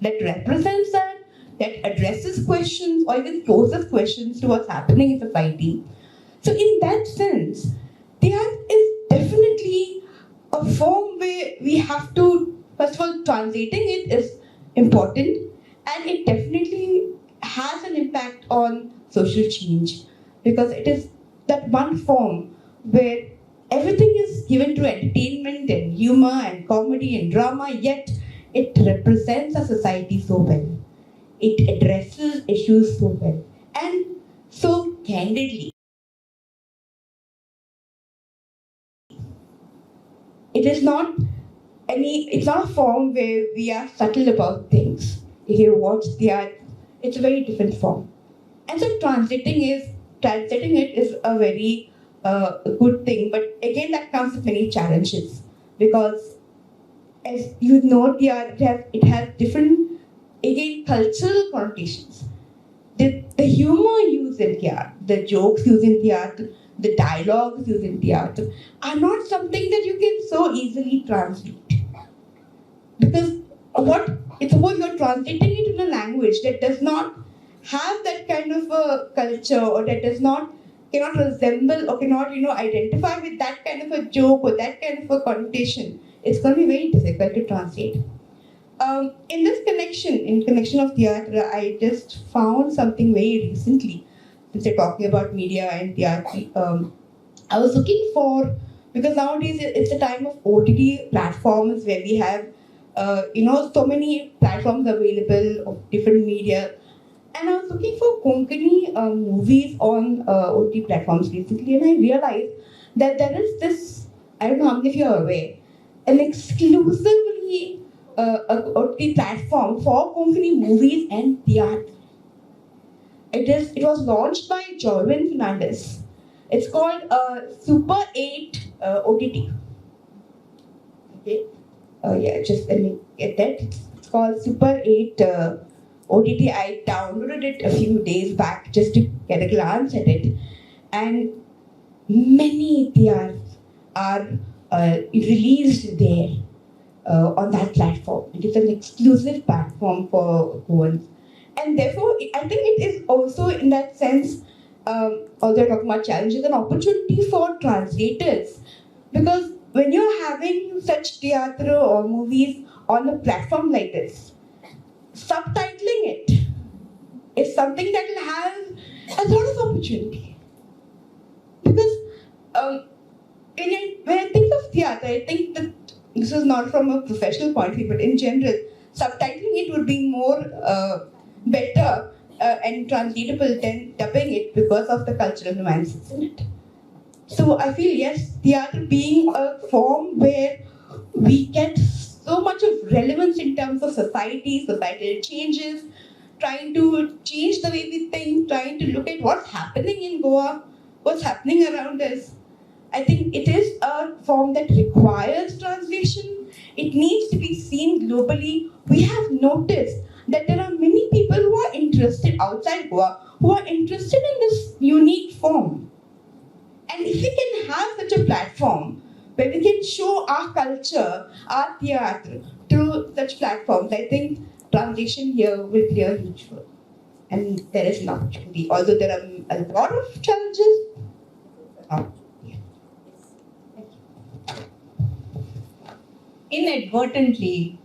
represents that addresses questions or even poses questions to what's happening in society. So in that sense, theatre is definitely a form where we have to, first of all, translating it is important, and it definitely has an impact on social change, because it is that one form where everything is given to entertainment and humor and comedy and drama, yet it represents a society so well. It addresses issues so well and so candidly. It's not a form where we are subtle about things. If you watch theatre, it's a very different form. And so translating it is a very good thing, but again that comes with many challenges, because as you know, it has different, again, cultural connotations. The humor used in theatre, the jokes used in theatre, the dialogues used in theatre are not something that you can so easily translate. Because suppose you're translating it in a language that does not have that kind of a culture, or that cannot resemble or cannot identify with that kind of a joke or that kind of a connotation, it's going to be very difficult to translate. In this connection of theatre, I just found something very recently, since we're talking about media and theatre. I was looking for, because nowadays it's a time of OTT platforms where we have so many platforms available of different media. And I was looking for Konkani movies on OTT platforms recently, and I realized that there is this, I don't know how many of you are aware, an exclusively OTT platform for Konkani movies and theatre. It was launched by Gaurang Bhandiye. It's called Super 8 OTT. Okay. Just let me get that. It's called Super 8 OTT. I downloaded it a few days back just to get a glance at it. And many theatres are released there on that platform. It is an exclusive platform for Goans. And therefore, I think it is also in that sense, although talking about challenges, an opportunity for translators. Because when you're having such theatre or movies on a platform like this, subtitling it is something that will have a lot of opportunity. Because when I think of theatre, I think that this is not from a professional point of view, but in general, subtitling it would be more better and translatable than dubbing it because of the cultural nuances in it. So I feel, yes, theatre being a form where we get so much of relevance in terms of society, societal changes, trying to change the way we think, trying to look at what's happening in Goa, what's happening around us. I think it is a form that requires translation. It needs to be seen globally. We have noticed that there are many people who are interested outside Goa, who are interested in this unique form. And if we can have such a platform where we can show our culture, our theatre through such platforms, I think translation here will play a huge role. And there is an opportunity, although there are a lot of challenges. Inadvertently,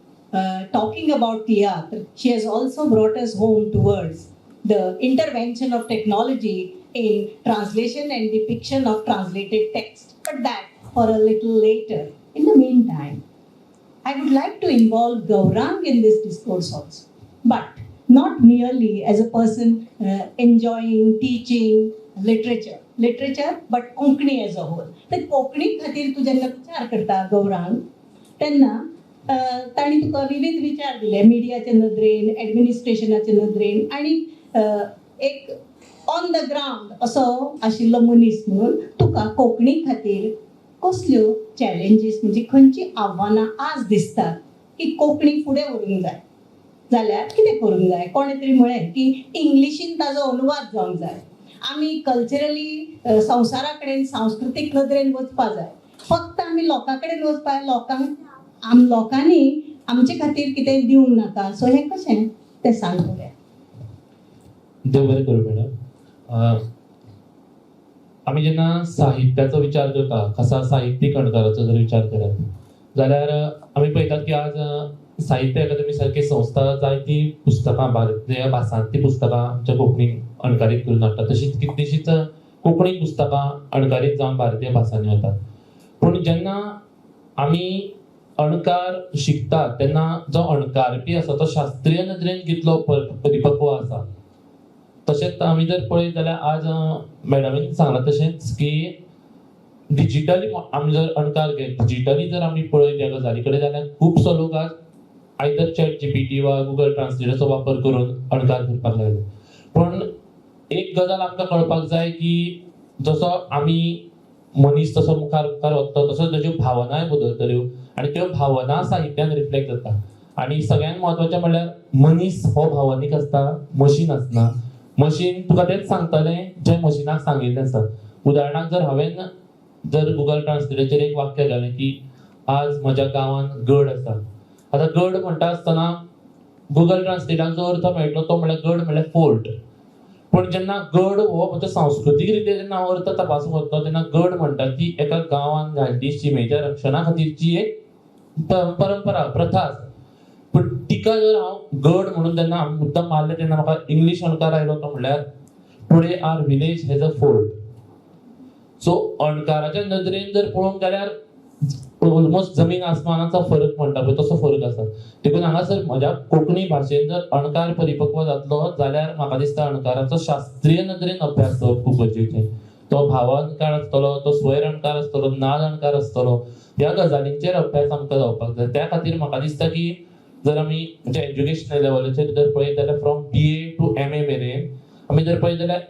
talking about theatre, she has also brought us home towards the intervention of technology in translation and depiction of translated text. But that for a little later. In the meantime, I would like to involve Gaurang in this discourse also, but not merely as a person enjoying teaching literature, but Konkani as a whole. तर कोंकणी खातीर तूं जेन्ना विचार करता गौरांग, तेन्ना ताणी तुका विविध विचार दिले मिडियाचे नदरेन, एडमिनिस्ट्रेशनाचे नदरेन आनी एक ऑन द ग्राउंड असो आशिल्लो मनीस म्हणून तुका कोंकणी खातीर कसल्यो चॅलेंजीस म्हणजे खंयची आव्हानां आज दिसतात की कोंकणी फुडें व्हरूंक जाय जाल्यार कितें करूंक जाय? कोणे तरी म्हळें की इंग्लिशीन ताजो अनुवाद जावंक जाय. आमी कल्चरली संवसारा कडेन सांस्कृतीक नदरेन वचपा जाय. फक्त आमी लोकां कडेन वचपा लोकांनी आमचे खातीर कितें दिवंक नाका. सो हें कशें तें सांग पळोवया. देव बरें करूं मॅडम. आमी जेन्ना साहित्याचो विचार करता, खासा साहित्यीक अणकाराचो जर विचार करत जाल्यार आमी पळयतात की आज साहित्य अकादमी सारखी संस्था जायती पुस्तकां भारतीय भासांतलीं पुस्तकां आमच्या कोंकणीक अणकारीत करून हाडटा. तशीच कितलींशींच कोंकणी पुस्तकां अणकारीत जावन भारतीय भासांनी वतात. पूण जेन्ना आमी अणकार शिकतात तेन्ना जो अणकारपी आसा तो शास्त्रीय नदरेन कितलो परिपक्व आसा. तशेंच आमी जर पळयत जाल्यार आज मॅडमीन सांगलां तशेंच की डिजिटली आमी जर अणकार घेत, डिजिटली जर आमी पळयत ह्या गजाली कडेन जाल्यार खुबसो लोक आज आयदर चॅट जीपीटी वा गुगल ट्रान्सलेटरचो वापर करून अणकार करपाक लागले. पण एक गजाल आमकां कळपाक जाय की जसो आमी मनीस तसो मुखार वता तसो ताज्यो भावनाय बदलतल्यो आनी त्यो भावना साहित्यान रिफ्लेक्ट जाता. आनी सगळ्यांत म्हत्वाचें म्हणल्यार मनीस हो भावनीक आसता, मशीन आसना. मशीन तुका तेच सांगतलें जें मशिनाक सांगिल्लें आसा. उदाहरणाक जर गुगल ट्रान्सलेटराचेर एक वाक्य घालें की आज म्हज्या गांवांत गड आसा. आतां गड म्हणटा आसतना गुगल ट्रान्सलेटराचो अर्थ मेळटलो तो म्हणल्यार गड म्हणल्यार फोर्ट. पण जेन्ना गड हो म्हणजे सांस्कृतीक रितीन जेन्ना अर्थ तपासूंक वता तेन्ना गड म्हणटा ती एका गांवांत घाल्ली शिमेच्या रक्षणा खातीरची एक परंपरा, प्रथा आसा. पण तिका जर हांव गड म्हणून जेन्ना मुद्दाम मारले तेन्ना म्हाका इंग्लीश अणकार आयलो तो म्हणल्यार today our village has a fort. So अणकाराच्या नदरेन जर पळोवंक जाल्यार ऑलमोस्ट जमीन आसमानाचो फरक म्हणटा पळय तसो फरक आसा. देखून हांगासर म्हज्या कोंकणी भाशेन जर अणकार परिपक्व जातलो जाल्यार म्हाका दिसता अणकाराचो शास्त्रीय नदरेन अभ्यास करप खूब गरजेचें. तो भाव अणकार आसतलो, तो स्वैर अणकार आसतलो, नाद अणकार आसतलो, ह्या गजालींचेर अभ्यास आमकां जावपाक जाय. त्या खातीर म्हाका दिसता की जर आमी म्हणजे एज्युकेशनल लेवलाचेर जर पळयत जाल्यार फ्रॉम BA टू MA मेरेन आमी जर पळयत जाल्यार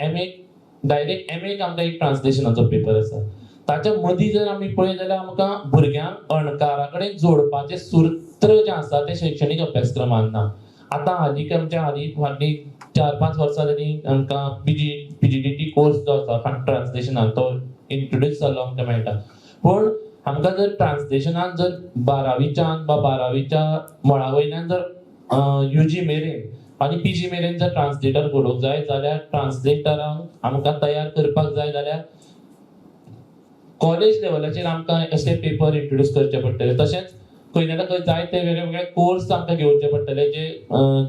डायरेक्ट MAक आमकां एक ट्रान्सलेशनाचो पेपर आसा. ताच्या मदीं जर आमी पळयत जाल्यार आमकां भुरग्यांक अणकारा कडेन जोडपाचें सूत्र जें आसा तें शैक्षणीक अभ्यासक्रमान ना. आतां फाटलीं 4-5 वर्सां जालीं आमकां PGDT कोर्स जो आसा ट्रान्सलेशनाक तो इंट्रोड्यूस जाल्लो आमकां मेळटा. पूण आमकां जर ट्रान्सलेशनान जर 12वीच्यान वा 12वीच्या मळा वयल्यान जर UG मेरेन आनी PG मेरेन जर ट्रान्सलेटर करूंक जाय जाल्यार ट्रान्सलेटरांक आमकां तयार करपाक जाय जाल्यार कॉलेज लेवलाचेर आमकां अशे पेपर इंट्रोड्यूस करचे पडटले. तशेंच खंय ना खंय जायते वेगळे वेगळे कोर्स आमकां घेवचे पडटले जे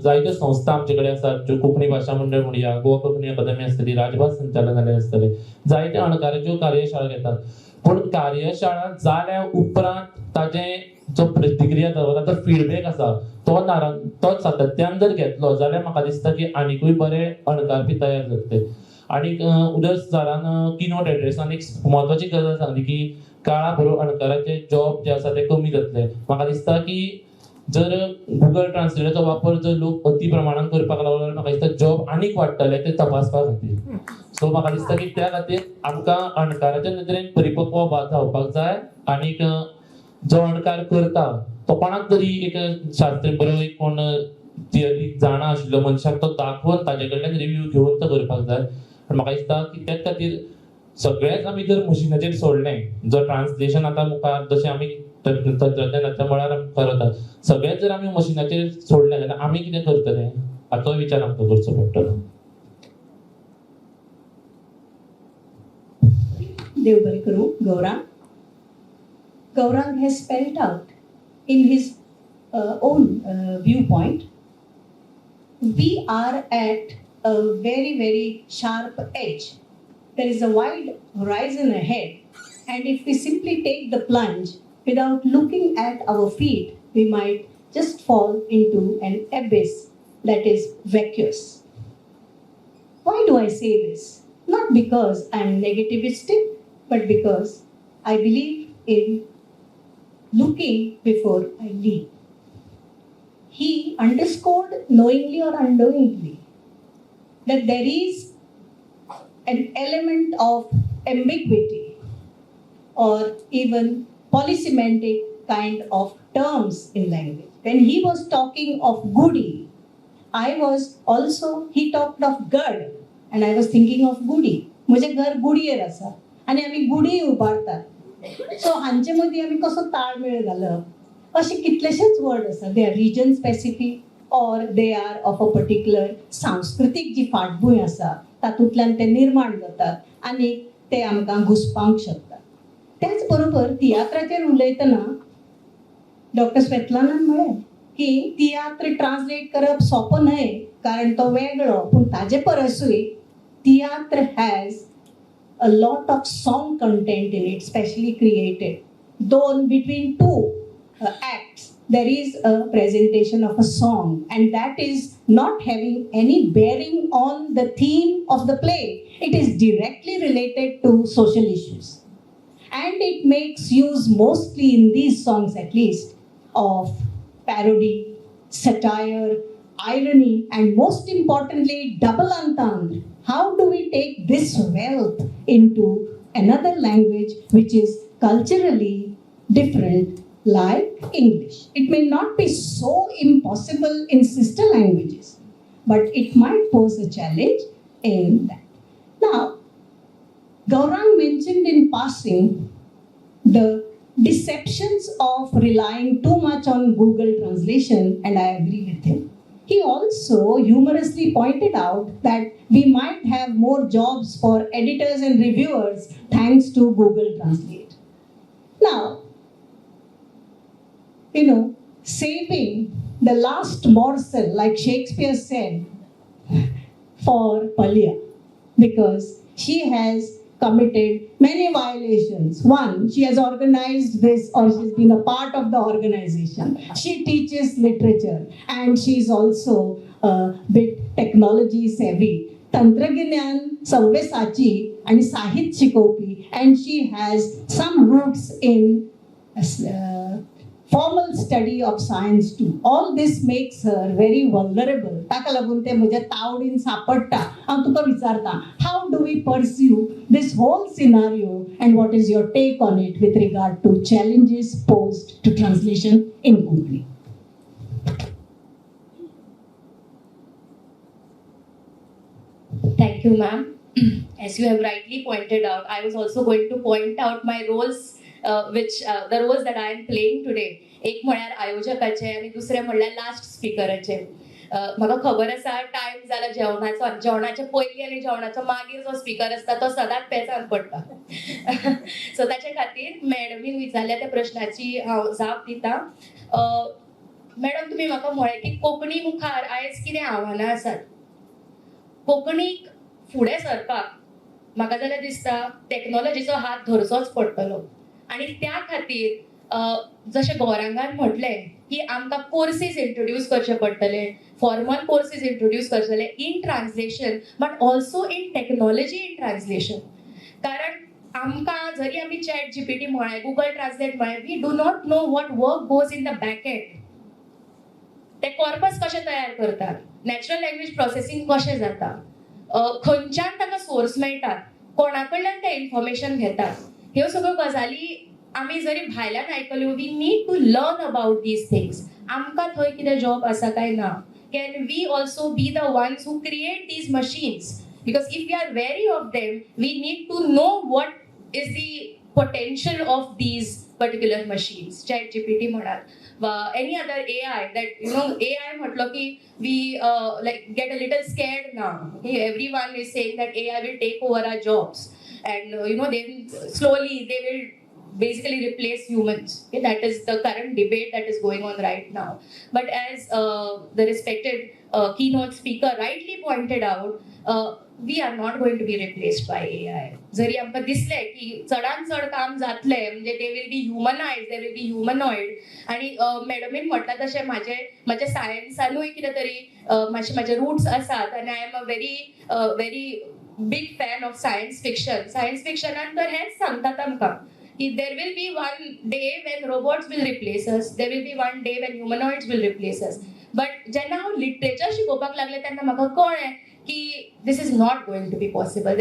जायत्यो संस्था आमचे कडेन आसात, ज्यो कोंकणी भाशा मंडळ म्हणया, गोवा कोंकणी अकादमी आसतली, राजभास संचालनालय आसतले, जायते अणकाराच्यो कार्यशाळा घेतात. पूण कार्यशाळा जाल्या उपरांत ताजे जो प्रतिक्रिया दवरता, जो फीडबॅक आसा तो सातत्यान जर घेतलो जाल्यार म्हाका दिसता की आनीकूय बरे अणकार बी तयार जातले. आनीक उदर्स सरान किनोट एड्रेसान एक म्हत्वाची गजाल सांगली की काळा बरोबर अणकाराचे जॉब जे आसा ते कमी जातले. म्हाका दिसता की जर गुगल ट्रान्सलेटरचो वापर जर लोक अति प्रमाणात करपाक लागलो जाल्यार म्हाका दिसता जॉब आनीक वाडटले ते तपासपा खातीर. सो म्हाका दिसता की त्या खातीर आमकां अणकाराच्या नदरेन परिपक्व जावपाक जाय. आनीक जो अणकार करता तो कोणाक तरी एक शास्त्री बरो एक कोण थियरी जाणा आशिल्लो मनशाक तो दाखोवन ताजे कडल्यान रिव्ह्यू घेवन तो करपाक जाय. म्हाका दिसता की त्याच खातीर सगळेच आमी जर मशिनाचेर सोडलें, जर ट्रान्सलेशन आतां मुखार जशें आमी तंत्रज्ञानाच्या मळार मुखार वतात, सगळेच जर आमी मशिनाचेर सोडलें जाल्यार आमी कितें करतले हाचो विचार आमकां करचो पडटलो. देव बरें करूं. Gaurang has spelled out in his own viewpoint. We are at a very, very sharp edge. There is a wide horizon ahead, and if we simply take the plunge without looking at our feet, we might just fall into an abyss that is vacuous. Why do I say this? Not because I'm negativistic, but because I believe in looking before I leap. He underscored, knowingly or unknowingly, that there is an element of ambiguity or even polysemantic kind of terms in language. When he was talking of goody, he talked of gad, and I was thinking of goody. म्हजे घर गुडयेर आसा आनी आमी गुडी उबारतात. सो हांचे मदीं आमी कसो ताळमेळ घालप, अशे कितलेशेच वर्ड आसा. They are region specific or they are of a particular सांस्कृतीक जी फाटभूंय आसा तातूंतल्यान ते निर्माण जातात आनी ते आमकां घुसपावंक शकतात. त्याच बरोबर तियात्राचेर उलयतना डॉक्टर स्वेतलानान म्हळें की तियात्र ट्रान्सलेट करप सोंपो न्हय कारण तो वेगळो, पूण ताजे परसूय tiatr has a lot of song content in it, specially created. Though between two acts, there is a presentation of a song, and that is not having any bearing on the theme of the play. It is directly related to social issues. And it makes use, mostly in these songs at least, of parody, satire, irony, and most importantly, double entendre. How do we take this wealth into another language which is culturally different, like English? It may not be so impossible in sister languages, but it might pose a challenge in that. Now, Gaurang mentioned in passing the deceptions of relying too much on Google translation, and I agree with him. He also humorously pointed out that we might have more jobs for editors and reviewers thanks to Google Translate. Now, saving the last morsel, like Shakespeare said, for Palia, because she has committed many violations. One, she has organized this, or she's been a part of the organization. She teaches literature, and she's also a bit technology savvy. Tantragnyan Savvesachi and Sahit Shikopi, and she has some roots in formal study of science too. All this makes her very vulnerable. ताका लागून ते म्हज्या तावडीन सापडटा. हांव तुका विचारता, how do we pursue this whole scenario, and what is your take on it with regard to challenges posed to translation in Konkani? Thank you, ma'am. As you have rightly pointed out, I was also going to point out my roles which the roles that I am playing today. एक म्हळ्यार आयोजकाचे आणि दुसरे म्हळ्यार last स्पीकराचे. म्हाका खबर आसा time जाला जेवणाचो, जेवणाच्या पयलीं आनी जेवणाच्या मागीर जो स्पीकर आसता तो सदांच पेचान पडटा. सो ताचे खातीर मॅडमीन विचारल्या त्या प्रश्नाची हांव जाप दितां. मॅडम, तुमी म्हाका म्हळें की कोंकणी मुखार आयज कितें आव्हानां आसात. कोंकणीक फुडें सरपाक म्हाका जाल्यार दिसता टॅक्नॉलॉजीचो हात धरचोच पडटलो. आनी त्या खातीर जशें गौरांगान म्हटलें की आमकां कोर्सीस इंट्रोड्यूस करचे पडटले, फॉर्मल कोर्सीस इंट्रोड्यूस करतले in translation but also in technology in translation. कारण आमकां जरी आमी चॅट जीपीटी म्हळें, गुगल ट्रान्सलेट म्हळें, we do not know what work goes in the back end. ते कॉर्पस कशें तयार करतात, नॅचरल लँग्वेज प्रोसेसिंग कशें जाता, खंयच्यान ताका सोर्स मेळटा, कोणा कडल्यान ते इन्फॉर्मेशन घेतात, ह्यो सगळ्यो गजाली आमी जरी भायल्यान आयकल्यो. We need to learn about these things. आमकां थंय कितें जॉब आसा काय ना. Can we also be the ones who create these machines? Because if we are wary of them, we need to know what is the potential of these particular machines. Chat GPT म्हणात, any other AI that AI म्हटलो की we like get a little scared now. Everyone is saying that AI will take over our jobs, and then slowly they will basically replace humans. Okay, that is the current debate that is going on right now. But as the respected keynote speaker rightly pointed out, we are not going to be replaced by AI. जरी आमकां दिसलें की चडान चड काम जातलें, म्हणजे they will be humanised, they will be humanoid. आनी मॅडमीन म्हटलां तशें म्हाजे सायन्सानूय कितें तरी म्हाजे रूट्स आसात, आनी I am a very big fan of science fiction. Science फिक्शनान तर हेंच सांगतात आमकां की there will be one day when robots will replace us, there will be one day when humanoids will replace us. But जेन्ना हांव literature शिकोवपाक लागलें तेन्ना म्हाका कळ्ळें की this is not going to be possible.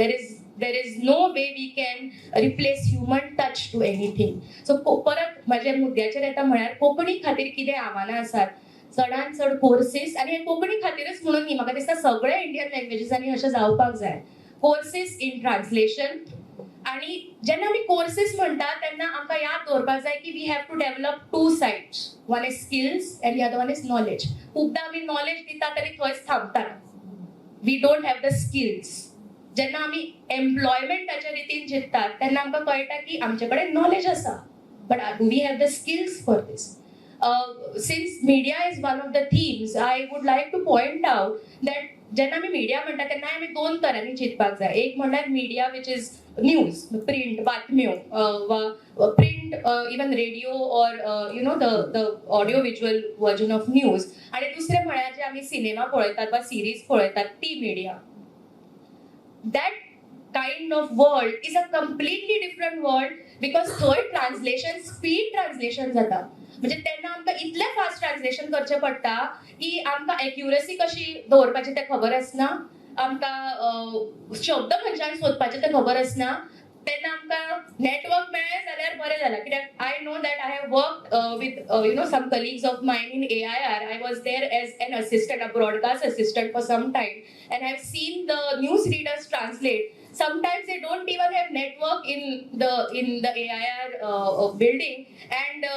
There is no way we can replace human touch to anything. So परत म्हाज्या मुद्द्याचेर येता म्हळ्यार कोंकणी खातीर कितें आव्हानां आसात. चडान चड कोर्सीस, आनी हे कोंकणी खातीरच म्हणून न्ही, म्हाका दिसता सगळ्या इंडियन लँग्वेजीसांनी अशें जावपाक जाय. कोर्सीस इन ट्रान्सलेशन. आणि जेन्ना आमी कोर्सीस म्हणटा तेन्ना आमकां याद दवरपाक जाय की we have to develop two sides. One is skills and the other one is knowledge. खुबदां आमी नॉलेज दितात आनी थंयच थांबतात. We don't have the skills. जेन्ना आमी एम्प्लॉयमेंटाच्या रितीन चिंततात तेन्ना आमकां कळटा की आमचे कडेन नॉलेज आसा, but do we have the skills for this? Since media is one of the themes, I would like to point out that जेन्ना आमी मिडिया म्हणटा तेन्ना आमी दोन तरांनी चिंतपाक जाय. एक म्हणल्यार media which is news, print बातम्यो, वा print even radio or the audio visual version of news. आणि दुसरें म्हळ्यार जे आमी सिनेमा पळयतात वा सिरीज पळयतात ती media. That kind of world is a completely different world, because थंय ट्रान्सलेशन स्पीड ट्रान्सलेशन जाता. म्हणजे तेन्ना आमकां इतलें फास्ट ट्रान्सलेशन करचें पडटा की आमकां एक्युरसी कशी दवरपाची तें खबर आसना, आमकां शब्द खंयच्यान सोदपाचे तें खबर आसना. तेन्ना आमकां नेटवर्क मेळ्ळें जाल्यार बरें जालां. कित्याक I know that I have worked with some colleagues of mine in AIR. I was there as an assistant, a broadcast assistant for some time, and I've seen the news readers translate. Sometimes they don't even have network in the AIR building, and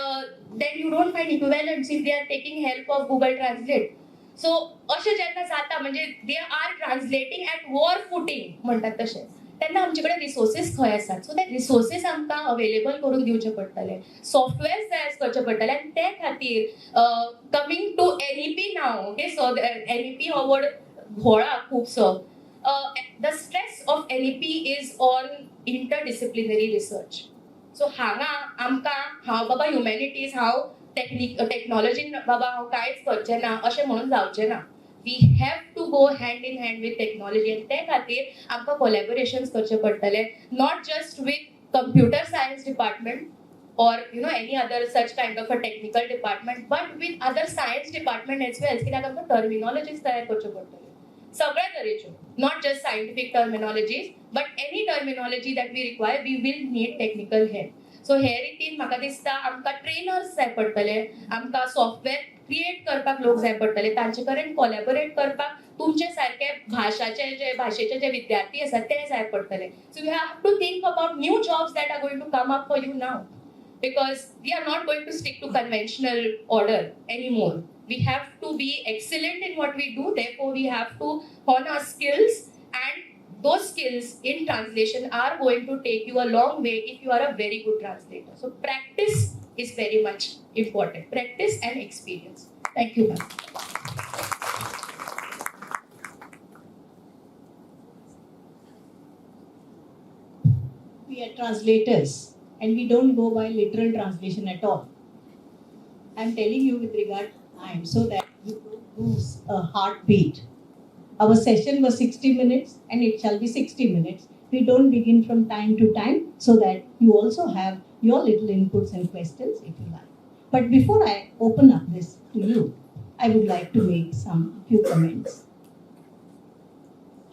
then you don't find equivalents if they are taking help of Google Translate. So अशें जेन्ना जाता म्हणजे they are translating at war footing म्हणटात तशें, तेन्ना आमचे कडेन resources खंय आसात. सो ते रिसोर्सीस आमकां अवेलेबल करून दिवचे पडटले, सॉफ्टवेअर्स तयार करचे पडटले. आनी ते खातीर coming to NEP now, okay, so NEP हो वर्ड घोळा खुबसो. The stress of NEP is on interdisciplinary research. So हांगा आमकां हांव बाबा ह्युमॅनिटीज, हांव टेक्नॉलॉजीन बाबा हांव कांयच करचें ना अशें म्हणून जावचें ना. We have to go hand in hand with technology, आनी ते खातीर आमकां कोलॅबोरेशन्स करचे पडटले, not just with computer science department or any other such kind of a technical department, but with other science department as well. कित्याक आमकां टर्मिनॉलॉजीज तयार करच्यो पडटल्यो सगळ्या तरेच्यो, not just scientific terminologies, but any terminology that we require we will need technical help. So हे रितीन म्हाका दिसता आमकां ट्रेनर्स जाय पडटले, आमकां सॉफ्टवेअर क्रिएट करपाक लोक जाय पडटले, तांचे कडेन कोलॅबोरेट करपाक तुमचे सारके भाशेचे जे विद्यार्थी आसात ते जाय पडटले. So you have to think about new jobs that are going to come up for you now. because we are not going to stick to conventional order anymore. We have to be excellent in what we do, therefore we have to hone our skills, and those skills in translation are going to take you a long way if you are a very good translator. So practice is very much important. Practice and experience. Thank you, ma'am. We are translators and we don't go by literal translation at all. I'm telling you with regard to time so that you don't lose a heartbeat. Our session was 60 minutes and it shall be 60 minutes. We don't begin from time to time so that you also have your little inputs and questions if you like. But before I open up this to you, I would like to make some few comments.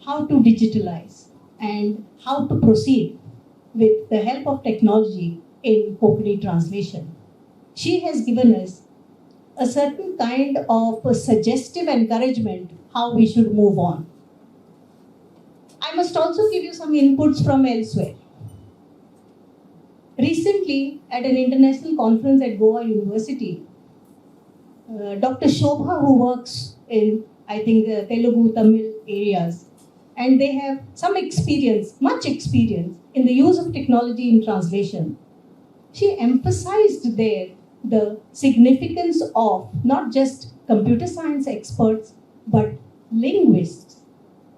How to digitalize and how to proceed with the help of technology in Konkani translation. She has given us a certain kind of a suggestive encouragement how we should move on. I must also give you some inputs from elsewhere. Recently, at an international conference at Goa University, Dr. Shobha, who works in, I think, Telugu, Tamil areas, and they have some experience, much experience, in the use of technology in translation. She emphasized there the significance of not just computer science experts, but linguists,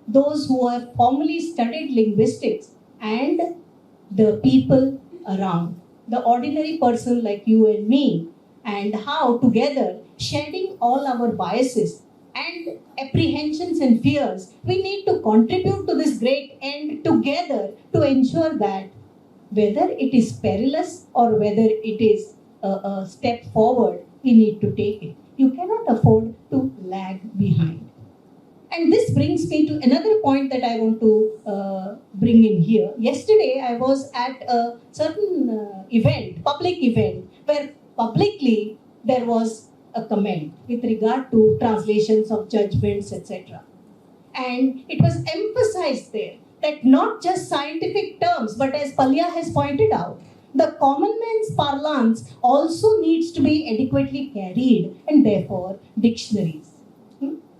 those who have formally studied linguistics, and the people around, the ordinary person like you and me, and how together, shedding all our biases and apprehensions and fears, we need to contribute to this great end together to ensure that whether it is perilous or whether it is a step forward, we need to take it. You cannot afford to lag behind. And this brings me to another point that I want to bring in here. Yesterday, I was at a certain event, public event, where publicly there was a comment with regard to translations of judgments, etc. And it was emphasized there that not just scientific terms, but as Palia has pointed out, the common man's parlance also needs to be adequately carried, and therefore dictionaries.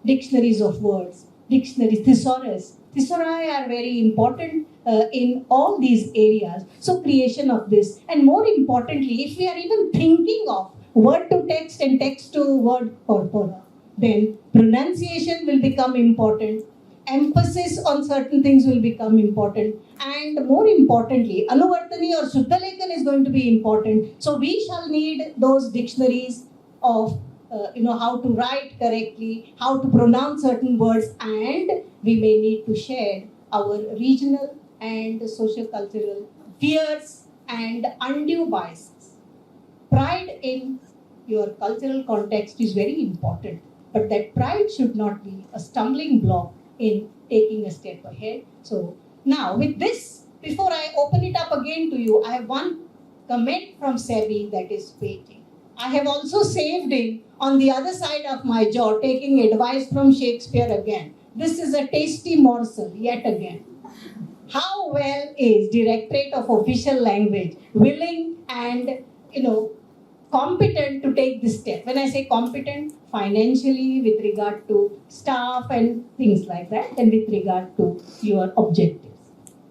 Dictionaries of words, dictionaries, thesaurus. Thesauri are very important in all these areas. So creation of this, and more importantly, if we are even thinking of word to text and text to word corpora, then pronunciation will become important, emphasis on certain things will become important, and more importantly, Anuvartani or Shuddhalekan is going to be important. So we shall need those dictionaries of how to write correctly, how to pronounce certain words, and we may need to share our regional and socio-cultural fears and undue biases. Pride in your cultural context is very important, but that pride should not be a stumbling block in taking a step ahead. So now with this, before I open it up again to you, I have one comment from Seby that is waiting. I have also saved him on the other side of my jaw, taking advice from Shakespeare again. This is a tasty morsel yet again. How well is Directorate of Official Language willing and competent to take this step? When I say competent, financially, with regard to staff and things like that, and with regard to your objectives.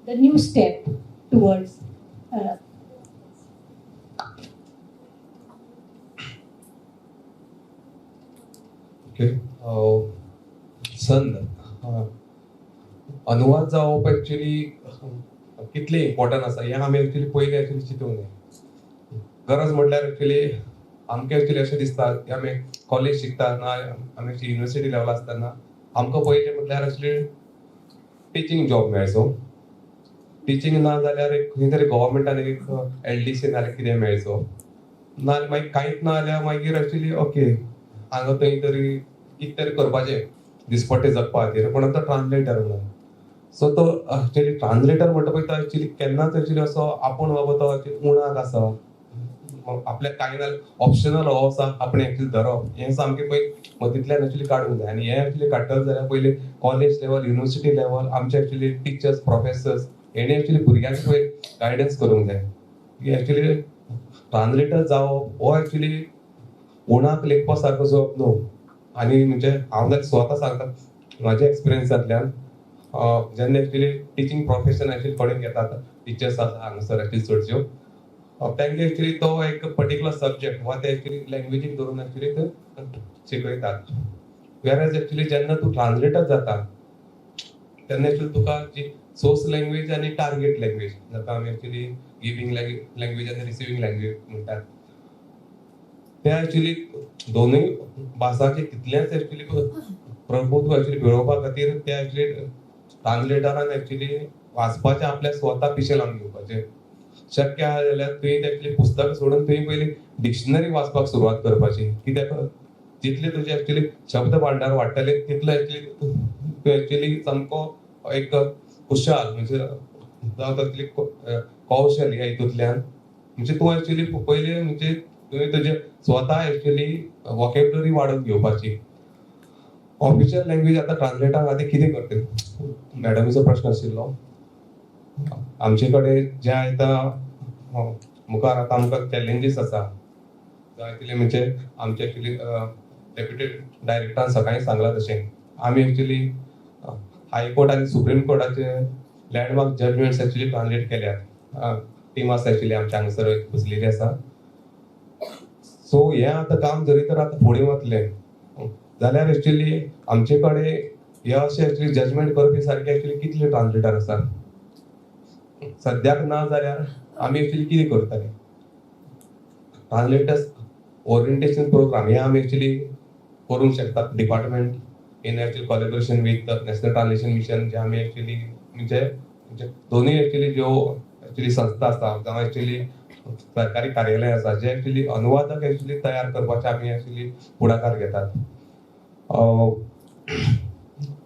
The new step towards Okay. संद अनुवाद जावप actually कितले important आसा हे आमी actually पयलीं actually चिंतूंक जाय. गरज म्हटल्यार एक्चुअली आमकां एक्चुअली अशें दिसता की आमी कॉलेज शिकतना आमी युनिवर्सिटी लेवल आसतना आमकां पयलें म्हटल्यार एक्चुअली टिचींग जॉब मेळचो. टिचींग ना जाल्यार खंय तरी गव्हर्मेंटान एक LDC नाल्यार कितें मेळचो, नाल्यार मागीर कांयच ना जाल्यार मागीर एक्चुअली ओके हांगा थंय तरी कितें तरी करपाचें दिसपट्टे जगपा खातीर, पण आतां ट्रान्सलेटर म्हणून. सो तो एक्चुअली ट्रान्सलेटर म्हणटा पळय तो एक्चुअली केन्नाच एक्चुअली असो आपूण बाबा तो उणाक आसा आपल्याक कांय ना ऑप्शनल हो आसा आपण एक्चुअली धरप हें सामकें पळय मतींतल्यान एक्चुअली काडूंक जाय. आनी हें एक्चुअली काडटलें जाल्यार पयलीं कॉलेज लेवल, युनिवर्सिटी लेवल आमचे एक्चुअली टिचर्स, प्रोफेसर्स हेणी एक्चुअली भुरग्यांक पळय गायडन्स करूंक जाय. एक्चुअली ट्रान्सलेटर जावप हो एक्चुअली कोणाक लेखपा सारको जॉब न्हू. आनी म्हणजे हांव स्वता सांगता म्हाज्या एक्सपिरियन्सांतल्यान जेन्ना एक्चुअली टिचींग प्रोफेशन एक्चुअली कोणे घेतात टिचर्स आसा हांगासर एक्चुअली चडच्यो तांकां एक्चुअली तो एक पर्टिक्युलर सब्जेक्ट वा ते एक्चुअली लँग्वेजीक धरून एक्चुअली ते शिकयतात. वेरएज एक्चुअली जेन्ना तूं ट्रान्सलेटर जाता तेन्ना एक्चुअली तुका जी सोर्स लँग्वेज आनी टार्गेट लँग्वेज जाका आमी एक्चुअली गिविंग लँग्वेज आनी रिसिविंग लँग्वेज म्हणटात ते एक्चुअली दोनूय भासाचे तितलेंच एक्चुअली प्रभुत्व एक्चुअली मेळोवपा खातीर ते एक्चुअली ट्रान्सलेटरान एक्चुअली वाचपाचें आपल्या स्वता पिशें लावन घेवपाचें. शक्य आहा जाल्यार तुवें एक्चुअली पुस्तक सोडून तुवें पयलीं डिक्शनरी वाचपाक सुरवात करपाची. कित्याक जितले तुजे एक्चुअली शब्द भांडार वाडटले तितलो एक्चुअली तूं एक्चुअली सामको एक खुशाल म्हणजे जावं तसली कौशल ह्या हितूंतल्यान म्हणजे तूं एक्चुअली पयलीं म्हणजे तुवें तुजें स्वता एक्चुअली वॉकेबलरी वाडोवन घेवपाची. ऑफिशियल लँग्वेज आतां ट्रान्सलेटर खातीर कितें करता मॅडमीचो प्रश्न आशिल्लो. आमचे कडेन जे आतां मुखार आतां आमकां चॅलेंजीस आसा एक्चुअली म्हणजे आमचे एक्चुअली डेप्युटी डायरेक्टरान सकाळीं सांगलां तशें आमी एक्चुअली हायकोर्ट आनी सुप्रीम कोर्टाचे लँडमार्क जजमेंट्स एक्चुअली ट्रान्सलेट केल्यात. टीम आसा एक्चुअली आमच्या हांगासर बसलेली आसा. सो हें आतां काम जरी तर आतां फुडें वतलें जाल्यार एक्चुअली आमचे कडेन हे अशें एक्चुअली जजमेंट करपी सारके एक्चुअली कितले ट्रान्सलेटर आसात. सद्याक ना जाल्यार आमी एक्चुअली कितें करतले. ट्रान्सलेटर्स ओरिएंटेशन प्रोग्राम हे आमी एक्चुअली करूंक शकतात department in actually collaboration with national translation mission जे आमी एक्चुअली म्हणजे दोन्ही एक्चुअली ज्यो एक्चुअली संस्था आसा जावं एक्चुअली सरकारी कार्यालय आसा जे एक्चुअली अनुवादक एक्चुअली तयार करपाचे आमी एक्चुअली फुडाकार घेतात.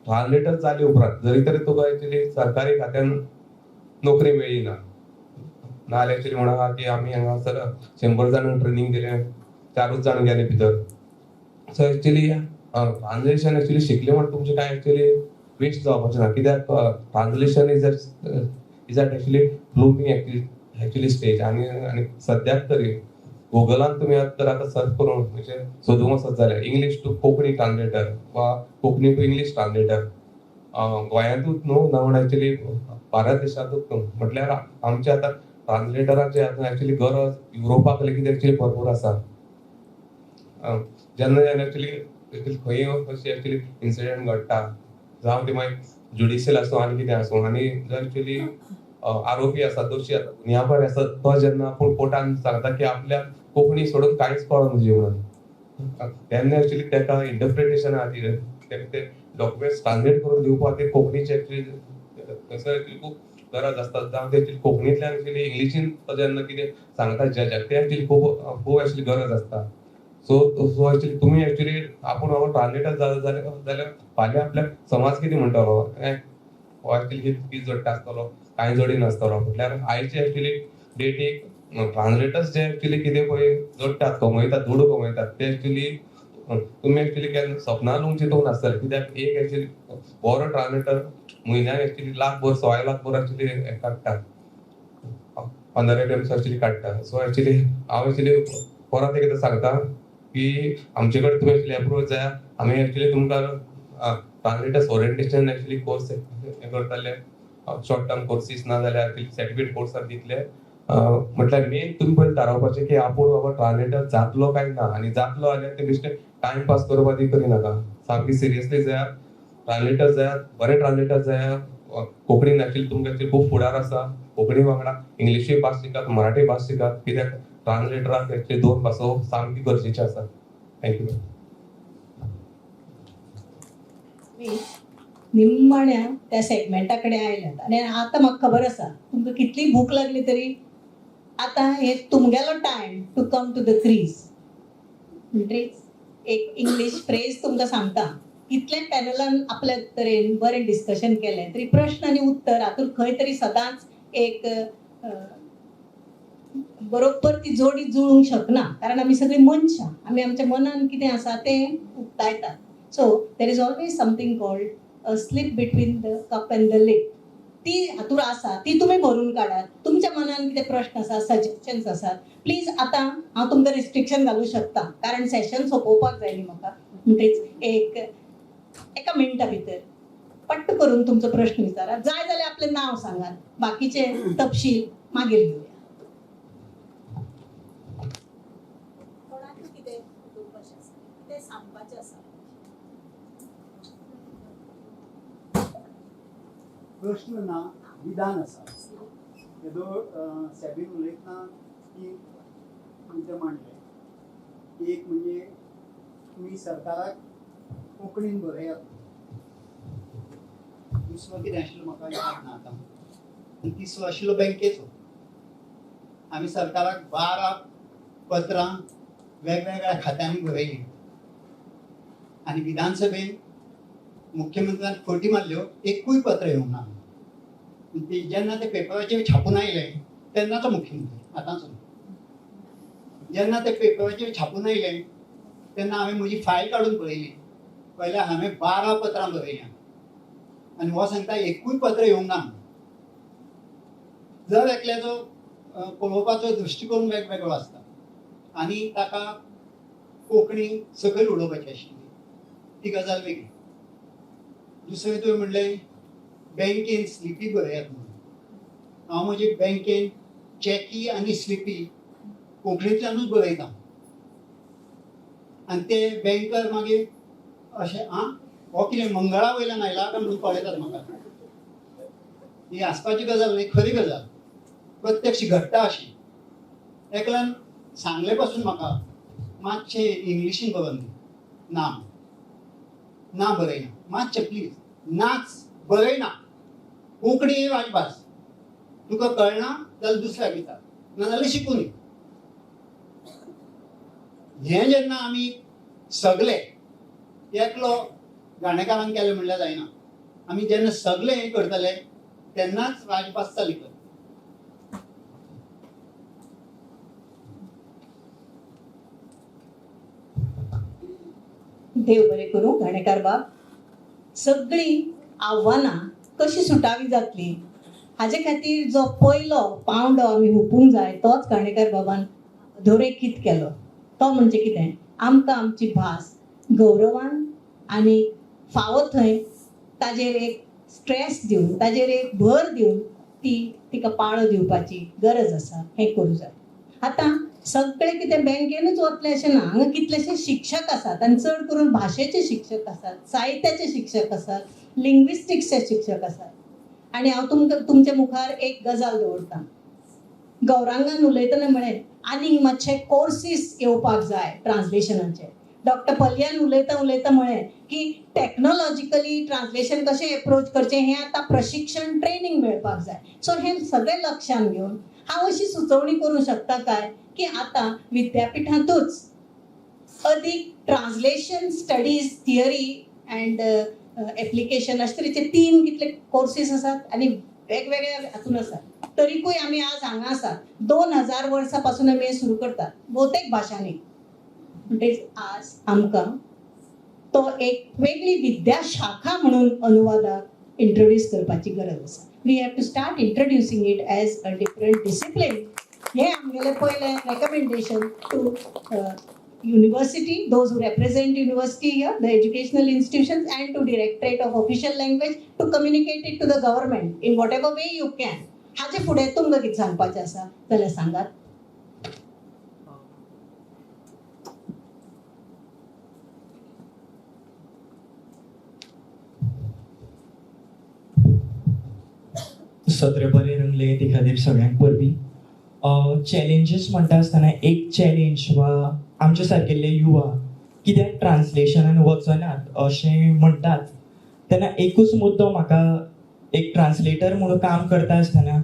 ट्रान्सलेटर जाले उपरांत जरी तरी तुका एक्चुअली सरकारी खात्यान नोकरी मेळ्ळी ना नाल्यार एक्चुअली म्हणा की आमी हांगासर 100 जाणांक ट्रेनिंग दिलें 4 जाण गेले भितर. सो एक्चुअली ट्रान्सलेशन एक्चुअली शिकले म्हणून तुमचें कांय एक्चुअली वेस्ट जावपाचें ना. कित्याक translation is at actually blooming actually stage आनी सद्याक तरी गुगलान तुमी आतां सर्च करून म्हणजे सोदूंक वचत जाल्यार इंग्लीश टू कोंकणी ट्रान्सलेटर वा कोंकणी टू इंग्लीश ट्रान्सलेटर गोंयांतूच न्हू ना म्हण एक्चुअली भारत देशांतूच न्हू म्हटल्यार आमचे आतां ट्रान्सलेटरांची आतां एक्चुअली गरज युरोपाक लेगीत एक्चुअली भरपूर आसा. जेन्ना एक्चुअली खंय अशी एक्चुअली इन्सिडेंट घडटा जावं ती मागीर ज्युडिशियल आसूं आनी कितें आसूं आनी जर एक्चुअली आरोपी आसा दोशी आसा गुन्यांवकार आसा तो जेन्ना आपूण कोर्टान सांगता की आपल्या कोंकणी सोडून कांयच कळना जिवनांत तेन्ना एक्चुअली ताका इंटरप्रिटेशना खातीर ते डॉक्युमेंट्स ट्रान्सलेट करून दिवपा खातीर कोंकणीचे एक्चुअली थंयसर एक्चुअली खूब गरज आसता. जावं ते एक्चुअली कोंकणींतल्यान एक्चुअली इंग्लिशीन तो जेन्ना कितें सांगता जजाक ते एक्चुअली खूब एक्चुअली गरज आसता. सो एक्चुअली तुमी एक्चुअली आपूण हांव ट्रान्सलेटर जाल्यार फाल्यां आपल्याक समाज कितें म्हणटलो हो एक्चुअली कितें जोडटा आसतलो कांय जोडी नासतलो. म्हटल्यार आयचे एक्चुअली डेटीक ट्रान्सलेटर्स जे एक्चुअली कितें पळय जोडटात कमयतात दुडू कमयतात ते एक्चुअली तुमी एक्चुअली केन्ना सपनांत चिंतूंक नासतले. कित्याक एक एक्चुअली बरो ट्रान्सलेटर म्हयन्याक एक्चुअली 1,00,000 2,00,000 एक्चुअली काडटा 15 अटेम्प्ट्स एक्चुअली काडटा. सो एक्चुअली हांव एक्चुअली परत एकदां सांगता की आमचे कडेन तुमी एक्चुअली एप्रोच जाय. आमी एक्चुअली तुमकां ट्रान्सलेटर्स ओरिएंटेशन एक्चुअली कोर्स हे करतले शॉर्ट टर्म कोर्सीस ना जाल्यार एक्चुअली सर्टिफिकेट कोर्साक दितले. म्हटल्यार मेन तुमी पयलीं थारावपाचें की आपूण बाबा ट्रान्सलेटर जातलो काय ना आनी जातलो जाल्यार ते बेश्टे टायमपास करपा ती करिनाका. सामकी सिरियसली जायात ट्रान्सलेटर जायात बरे ट्रान्सलेटर जायात. कोंकणीन एक्चुअली तुमकां एक्चुअली खूब फुडार आसा. कोंकणी वांगडा इंग्लिशूय भास शिकात मराठी भास शिकात कित्याक ट्रान्सलेटराक एक्चुअली 2 भासो सामकी गरजेची आसा. थँक्यू. निम्माण्या त्या सेगमेंटा कडेन आयल्यात आनी आतां म्हाका खबर आसा तुमकां कितली भूक लागली तरी आतां हे तुमगेलो time to come to the crease. म्हणटरीच एक इंग्लीश फ्रेज तुमकां सांगता. कितले पॅनलान आपल्या तरेन बरें डिस्कशन केलें तरी प्रश्न आनी उत्तर हातूंत खंय तरी सदांच एक बरोबर ती जोडी जुळूंक शकना कारण आमी सगळीं मनशां आमी आमच्या मनान कितें आसा तें उक्तायतात. So there is always something called a slip between the cup and the lip. ती हातूर आसा ती तुमी भरून काडात. तुमच्या मनान कितें प्रश्न आसा, सजेशन्स आसात, प्लीज आतां हांव तुमकां रिस्ट्रिक्शन घालूंक शकता कारण सेशन सोंपोवपाक जाय न्ही म्हाका. म्हणटकीच एका मिनटा भितर पट्ट करून तुमचो प्रश्न विचारात. जाय जाल्यार आपलें नांव सांगात, बाकीचे तपशील मागीर घेवया. कोणाक कितें उलोवपाचें आसा, कितें सांगपाचें आसा? प्रश्न ना, विधान आसा. तेदो सेबीन उलयतना तीन मुद्दे मांडले. एक म्हणजे तुमी सरकाराक कोंकणीन बरयात. दुसरो कितें आशिल्लो म्हाका याद ना आतां. आनी तिसरो आशिल्लो बँकेचो. आमी सरकाराक 12 पत्रां वेगवेगळ्या खात्यांनी बरयली आनी विधानसभेन मुख्यमंत्र्यान फटी मारल्यो, एकूय पत्र येवंक ना. जेन्ना ते पेपराचेर छापून आयले तेन्नाचो मुख्यमंत्री, आतांचो. जेन्ना ते पेपराचेर छापून आयले तेन्ना हांवें म्हजी फायल काडून पळयली. पळयल्यार हांवें 12 पत्रां बरयल्यां आनी हो सांगता एकूय पत्र येवंक ना. जर एकल्याचो पळोवपाचो दृश्टिकोन वेगवेगळो आसता आनी ताका कोंकणी सकयल उडोवपाची आशिल्ली, ती गजाल वेगळी. दुसरें तुवें म्हणलें बँकेन स्लिपी बरयात म्हणून. हांव म्हजे बँकेन चॅकी आनी स्लिपी कोंकणींतल्यानूच बरयता आनी ते बँकर मागीर अशें हो कितें मंगळा वयल्यान आयला काय म्हणून पळयतात म्हाका. ही आसपाची गजाल न्ही, खरी गजाल, प्रत्यक्ष घडटा अशी. एकल्यान सांगले पासून म्हाका मातशें इंग्लिशीन बरोवन दी नाम. ना बरयना, मातशें प्लीज. नाच बरयना. कोंकणी ही राजभास. तुका कळना जाल्यार दुसऱ्याक विचार, नाजाल्यार शिकून ये. हें जेन्ना आमी सगळे एकलो गाणेकारान केलें म्हणल्यार जायना. आमी जेन्ना सगळे हें करतले तेन्नाच राजभास चलतलो. देव बरें करूं गाणेकार बाब. सगळीं आव्हानां कशी सुटावी जातली हाजे खातीर जो पयलो पावंडो आमी हुपूंक जाय तोच गाणेकार बाबान अधोरेखीत केलो. तो म्हणजे कितें, आमकां आमची भास गौरवान आनी फावो थंय ताजेर एक स्ट्रेस दिवन, ताजेर एक भर दिवन तिका पाळो दिवपाची गरज आसा, हें करूं जाय. आतां सगळे कितें बँकेनूच वतले अशें ना. हांगा कितलेशे शिक्षक आसात आनी चड करून भाशेचे शिक्षक आसात, साहित्याचे शिक्षक आसात, लिंग्विस्टिक्सचे शिक्षक आसात. आनी हांव तुमच्या मुखार एक गजाल दवरतां. गौरांगान उलयतना म्हळें आनीक मातशे कोर्सीस येवपाक जाय ट्रान्सलेशनाचे. डॉक्टर पलियान उलयता म्हळें की टॅक्नॉलॉजिकली ट्रान्सलेशन कशें एप्रोच करचें हें आतां प्रशिक्षण ट्रेनिंग मेळपाक जाय. सो हें सगळें लक्षांत घेवन हांव अशी सुचोवणी करूं शकता काय की आतां विद्यापिठांतूच अदीक translation studies theory and application अशे तरेचे 3 कितले कोर्सीस आसात आनी वेगवेगळ्या हातून आसात. तरीकूय आमी आज हांगा आसात. 2000 वर्सां पासून आमी हें सुरू करतात भोवतेक भाशांनी. म्हणटकीच आज आमकां तो एक वेगळी विद्याशाखा म्हणून अनुवादाक इंट्रोड्यूस करपाची गरज आसा. We have to start introducing it as a different discipline. हें आमगेलें पयलें recommendation to university, those who represent university here, the educational institutions, and to Directorate of Official Language to communicate it to the government in whatever way you can. हाजे फुडें तुमकां कितें सांगपाचें आसा जाल्यार सांगात. सत्र बरें रंगलें ते खातीर सगळ्यांक परबीं. चॅलेंजीस म्हणटा आसतना एक चॅलेंज वा आमचे सारकेले युवा कित्याक ट्रान्सलेशनान वचनात अशें म्हणटात तेन्ना एकूच मुद्दो म्हाका एक ट्रान्सलेटर म्हणून काम करता आसतना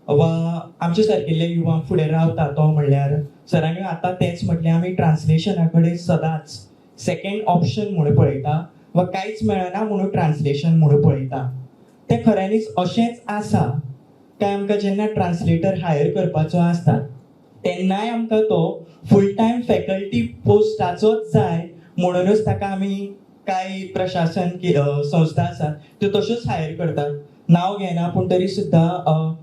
वा आमचे सारकेले युवा फुडें रावता तो म्हणल्यार सरांनी आतां तेंच म्हटलें आमी ट्रान्सलेशना कडेन सदांच सेकेंड ऑप्शन म्हणून पळयता वा कांयच मेळना म्हणून ट्रान्सलेशन म्हणून पळयता. तें खऱ्यांनीच अशेंच आसा काय आमकां जेन्ना ट्रान्सलेटर हायर करपाचो आसता तेन्नाय आमकां तो फूल टायम फॅकल्टी पोस्टाचोच जाय म्हणूनच ताका आमी कांय प्रशासन संस्था आसात त्यो तश्योच हायर करतात. नाव घेना पूण तरी सुद्दां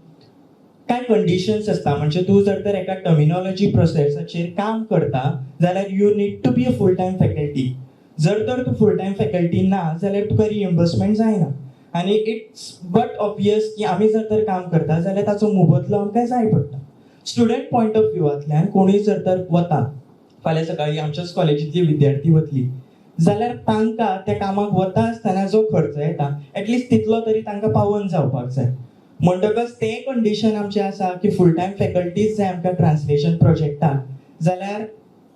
काय कंडिशन्स असता. म्हणजे तूं जर तर एका टर्मिनॉलॉजी प्रोसेसाचेर काम करता जाल्यार you need to be a full time faculty. जर तर तूं फूल टायम फॅकल्टी ना जाल्यार तुका रिएम्बर्समेंट जायना. आनी इट्स बट ऑब्वियस की आमी जर तर काम करता जाल्यार ताचो मोबदलो आमकां जाय पडटा. स्टुडंट पॉयंट ऑफ व्ह्यूवांतल्यान कोणूय जर तर वता, फाल्यां सकाळी आमच्याच कॉलेजींतली विद्यार्थी वतली जाल्यार तांकां त्या कामाक वता आसतना जो खर्च येता एटलिस्ट तितलो तरी तांकां पावोवन जावपाक जाय. म्हणटकच तें कंडिशन आमचें आसा की फूल टायम फॅकल्टीज जाय आमकां ट्रान्सलेशन प्रोजेक्टाक, जाल्यार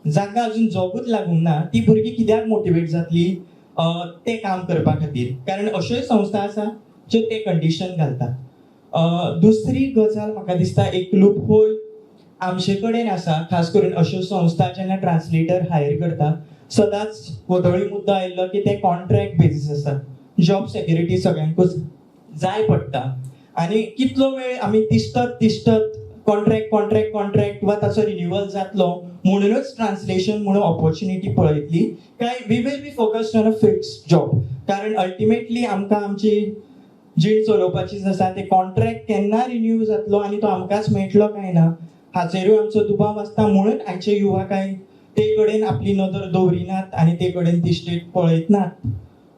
जांकां अजून जॉबूच लागूंक ना ती भुरगीं कित्याक मोटिवेट जातली तें काम करपा खातीर. कारण अश्योय संस्था आसा ज्यो ते कंडिशन घालतात. दुसरी गजाल म्हाका दिसता एक लूप होल आमचे कडेन आसा, खास करून अश्यो संस्था जेन्ना ट्रान्सलेटर हायर करता सदांच वतळी मुद्दो आयिल्लो की ते कॉन्ट्रॅक्ट बेजीस आसा. जॉब सेक्युरिटी सगळ्यांकूच जाय पडटा आनी कितलो वेळ आमी तिश्तत कॉन्ट्रॅक्ट वा ताचो रिन्युअल जातलो म्हणूनच ट्रान्सलेशन म्हणून ऑपॉर्च्युनिटी पळयतली काय we will be focused on a fixed job. कारण अल्टिमेटली आमकां आमची जीण चलोवपाचीच आसा. ते कॉन्ट्रॅक्ट केन्ना रिन्यू जातलो आनी तो आमकांच मेळटलो काय ना हाचेरूय आमचो दुबाव आसता. म्हणून आयचे युवा काय ते कडेन आपली नदर दवरिनात आनी ते कडेन तिश्टीत पळयतनात.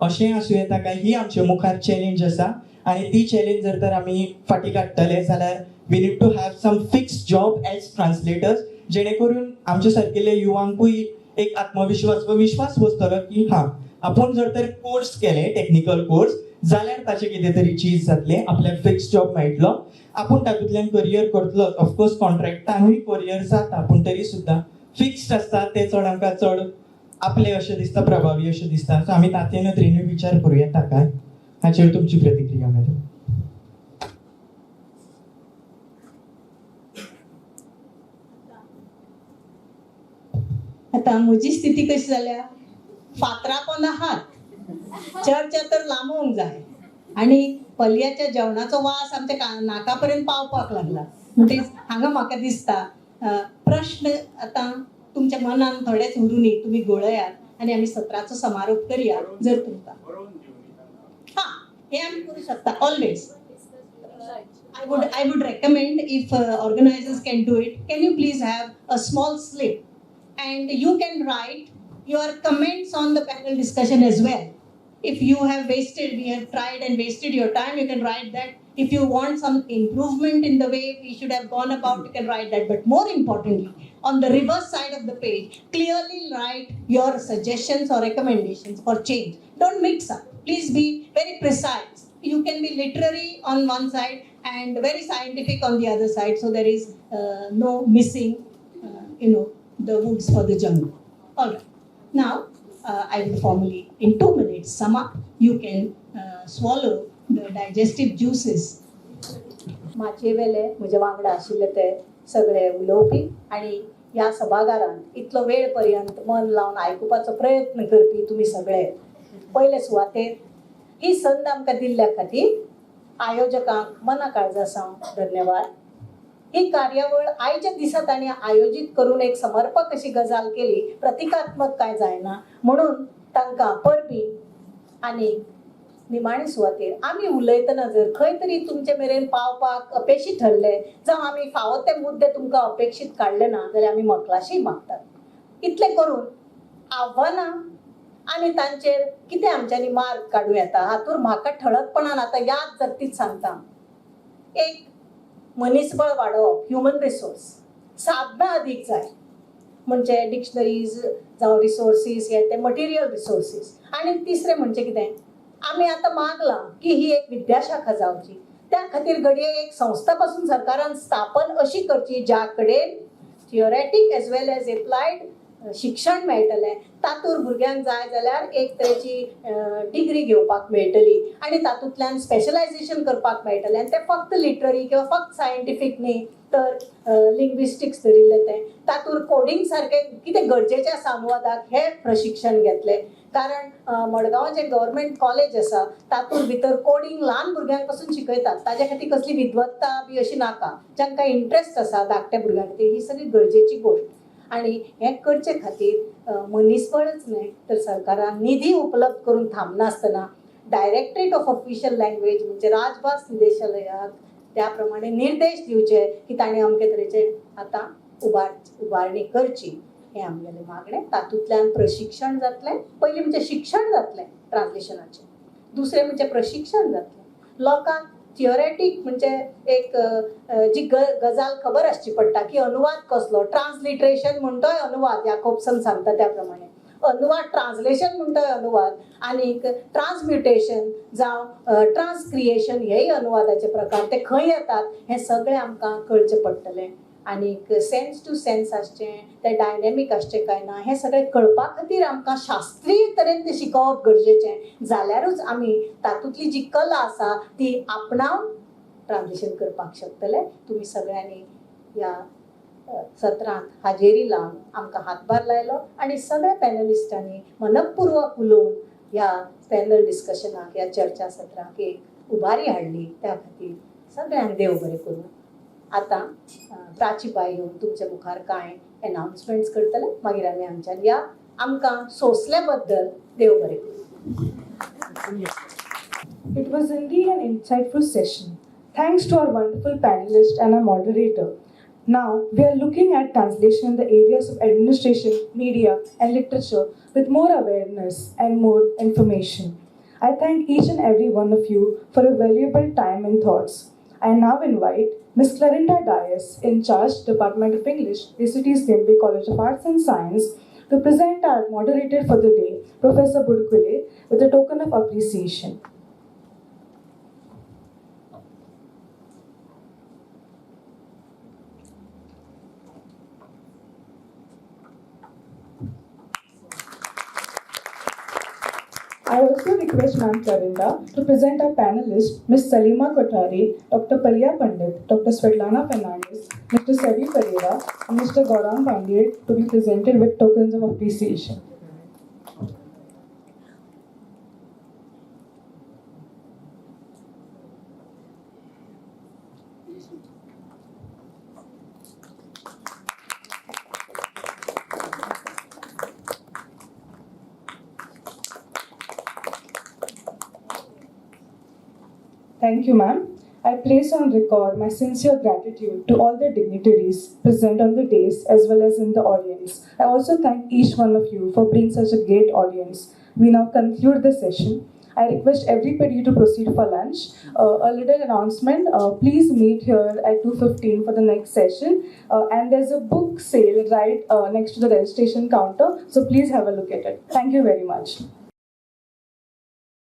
अशें आसूं येता काय ही आमच्या मुखार चॅलेंज आसा आनी ती चॅलेंज जर तर आमी फाटीं काडटले जाल्यार we need to have some fixed job as translators, जेणे करून आमचे सारकेले युवांकूय एक विश्वास बसतलो की हां आपूण जर तर कोर्स केले टेक्निकल कोर्स जाल्यार ताचे कितें तरी चीज जातले, आपल्याक फिक्स जॉब मेळटलो, आपूण तातूंतल्यान करियर करतलो. ऑफकोर्स कॉन्ट्रॅक्टानूय करियर जाता पूण तरी सुद्दां फिक्स्ड आसता ते चड आमकां चड आपले अशें दिसता, प्रभावी अशें दिसता. सो आमी ताचे नदरेनूय विचार करूं येता काय हाचेर तुमची प्रतिक्रिया मॅडम. आता म्हजी स्थिती कशी जाल्या, फातरापण आहात, चर्चा तर लांबूंक जाय आनी पल्याच्या जेवणाचो वास आमच्या नाका पर्यंत पावपाक लागला. म्हणजे हांगा म्हाका दिसता प्रश्न आतां तुमच्या मनान थोडेच उरूनी तुमी गळयात आनी आमी सत्राचो समारोप करया. जर तुमकां हां हे आमी करूं शकता always. I would recommend if organizers can do it, can you please have a small slip and you can write your comments on the panel discussion as well. If you have we have tried and wasted your time, you can write that. If you want some improvement in the way we should have gone about, you can write that. But more importantly, on the reverse side of the page, clearly write your suggestions or recommendations for change. Don't mix up. Please be very precise. You can be literary on one side and very scientific on the other side, so there is no missing, the woods for the jungle. All right. Now, I will formally, in 2 minutes, sum up. You can swallow the digestive juices. माचे वेले म्हजे वांगडा आशिल्ले ते सगळे उलोवपी आनी ह्या सभागारांत इतलो वेळ पर्यंत मन लावन आयकुपाचो प्रयत्न करपी तुमी सगळे पयले सुवातेर ही संद आमकां दिल्ल्या खातीर आयोजकांक मना काळजासावन धन्यवाद. ही कार्यावळ आयच्या दिसा तांणी आयोजीत करून एक समर्पक अशी गजाल केली, प्रतिकात्मक काय जायना म्हणून तांकां परबीं आनी निमाणे सुवातेर आमी उलयतना जर खंय तरी तुमचे मेरेन पावपाक अपेक्षीत ठरले जावं आमी फावो ते मुद्दे तुमकां अपेक्षीत काडले ना जाल्यार आमी मकलाशी मागतात. इतलें करून आव्हानां आनी तांचेर कितें आमच्यांनी मार्ग काडूं येता हातूंत म्हाका ठळकपणान आतां याद जापतीच सांगता. एक मनीसबळ वाडोवप, ह्युमन रिसोर्स, साधनां अदीक जाय म्हणजे डिक्शनरीज जावं रिसोर्सीस हे ते मटिरियल रिसोर्सीस. आनी तिसरें म्हणजे कितें, आमी आतां मागलां की ही एक विद्याशाखा जावची. त्या खातीर घडये एक संस्था पासून सरकारान स्थापन अशी करची ज्या कडेन थियोरेटीक एज वेल एज एप्लायड शिक्षण मेळटलें. तातूंत भुरग्यांक जाय जाल्यार एक तरेची डिग्री घेवपाक मेळटली आनी तातूंतल्यान स्पेशलायजेशन करपाक मेळटलें. आनी तें फक्त लिटररी किंवा फक्त सायंटिफीक न्ही तर लिंग्विस्टिक्स धरिल्लें तें. तातूंत कोडिंग सारकें कितें गरजेचें आसा अनुवादाक हें प्रशिक्षण घेतलें. कारण मडगांव जें गव्हर्मेंट कॉलेज आसा तातूंत भितर कोडिंग ल्हान भुरग्यांक पासून शिकयतात. ताजे खातीर कसली विद्वत्ता बी अशी नाका. जांकां इंट्रस्ट आसा धाकट्या भुरग्यां खातीर ही सगळी गरजेची गोश्ट. आनी हें करचे खातीर मनीसबळच न्हय तर सरकारान निधी उपलब्ध करून थांबनासतना डायरेक्टरेट ऑफ ऑफिशियल लँग्वेज म्हणजे राजभास निदेशालयाक त्या प्रमाणे निर्देश दिवचे की ताणें अमके तरेचे आतां उबारणी करची हें आमगेलें मागणें. तातूंतल्यान प्रशिक्षण जातलें. पयलीं म्हणजे शिक्षण जातलें ट्रान्सलेशनाचें, दुसरें म्हणजे प्रशिक्षण जातलें. लोकांक थियोरेटीक म्हणजे एक जी गजाल खबर आसची पडटा की अनुवाद कसलो. ट्रान्सलिट्रेशन म्हणटोय अनुवाद, याकोबसन सांगता त्या प्रमाणे. अनुवाद ट्रान्सलेशन म्हणटोय अनुवाद, आनी ट्रान्सम्युटेशन जावं ट्रान्सक्रिएशन हेय अनुवादाचे प्रकार. ते खंय येतात हें सगळें आमकां कळचें पडटलें. आनीक सेन्स टू सेन्स आसचें, तें डायनॅमीक आसचें काय ना हें सगळें कळपा खातीर आमकां शास्त्रीय तरेन तें शिकोवप गरजेचें. जाल्यारूच आमी तातूंतली जी कला आसा ती आपणावन ट्रान्सलेशन करपाक शकतले. तुमी सगळ्यांनी ह्या सत्रांत हाजेरी लावन आमकां हातभार लायलो आनी सगळ्या पॅनलिस्टांनी मनपूर्वक उलोवन ह्या पॅनल डिस्कशनाक, ह्या चर्चा सत्राक एक उबारी हाडली. त्या खातीर सगळ्यांक देव बरें करूं. आतां प्राचीबाई येवन तुमच्या मुखार कांय एनाउन्समेंट्स करतले, मागीर आमी आमच्यान या आमकां सोंसल्या बद्दल देव बरें करूं. It was indeed an insightful session. Thanks to our wonderful panelists and our moderator. Now, we are looking at translation in the areas of administration, media, and literature with more awareness and more information. I thank each and every one of you for your valuable time and thoughts. I now invite Ms. Clarinda Dias, in charge, Department of English, DCT's Dhempe College of Arts and Science, to present our moderator for the day, Professor Budkuley, with a token of appreciation. I also request Ms. Clarinda to present our panelists, Ms. Salima Kothare, Dr. Palia Pandit, Dr. Svetlana Fernandes, Mr. Seby Fernandes, and Mr. Gaurang Bhandiye to be presented with tokens of appreciation. Thank you, ma'am. I place on record my sincere gratitude to all the dignitaries present on the dais as well as in the audience. I also thank each one of you for being such a great audience. We now conclude the session. I request everybody to proceed for lunch. A little announcement, please meet here at 2:15 for the next session. And there's a book sale right next to the registration counter, so please have a look at it. Thank you very much.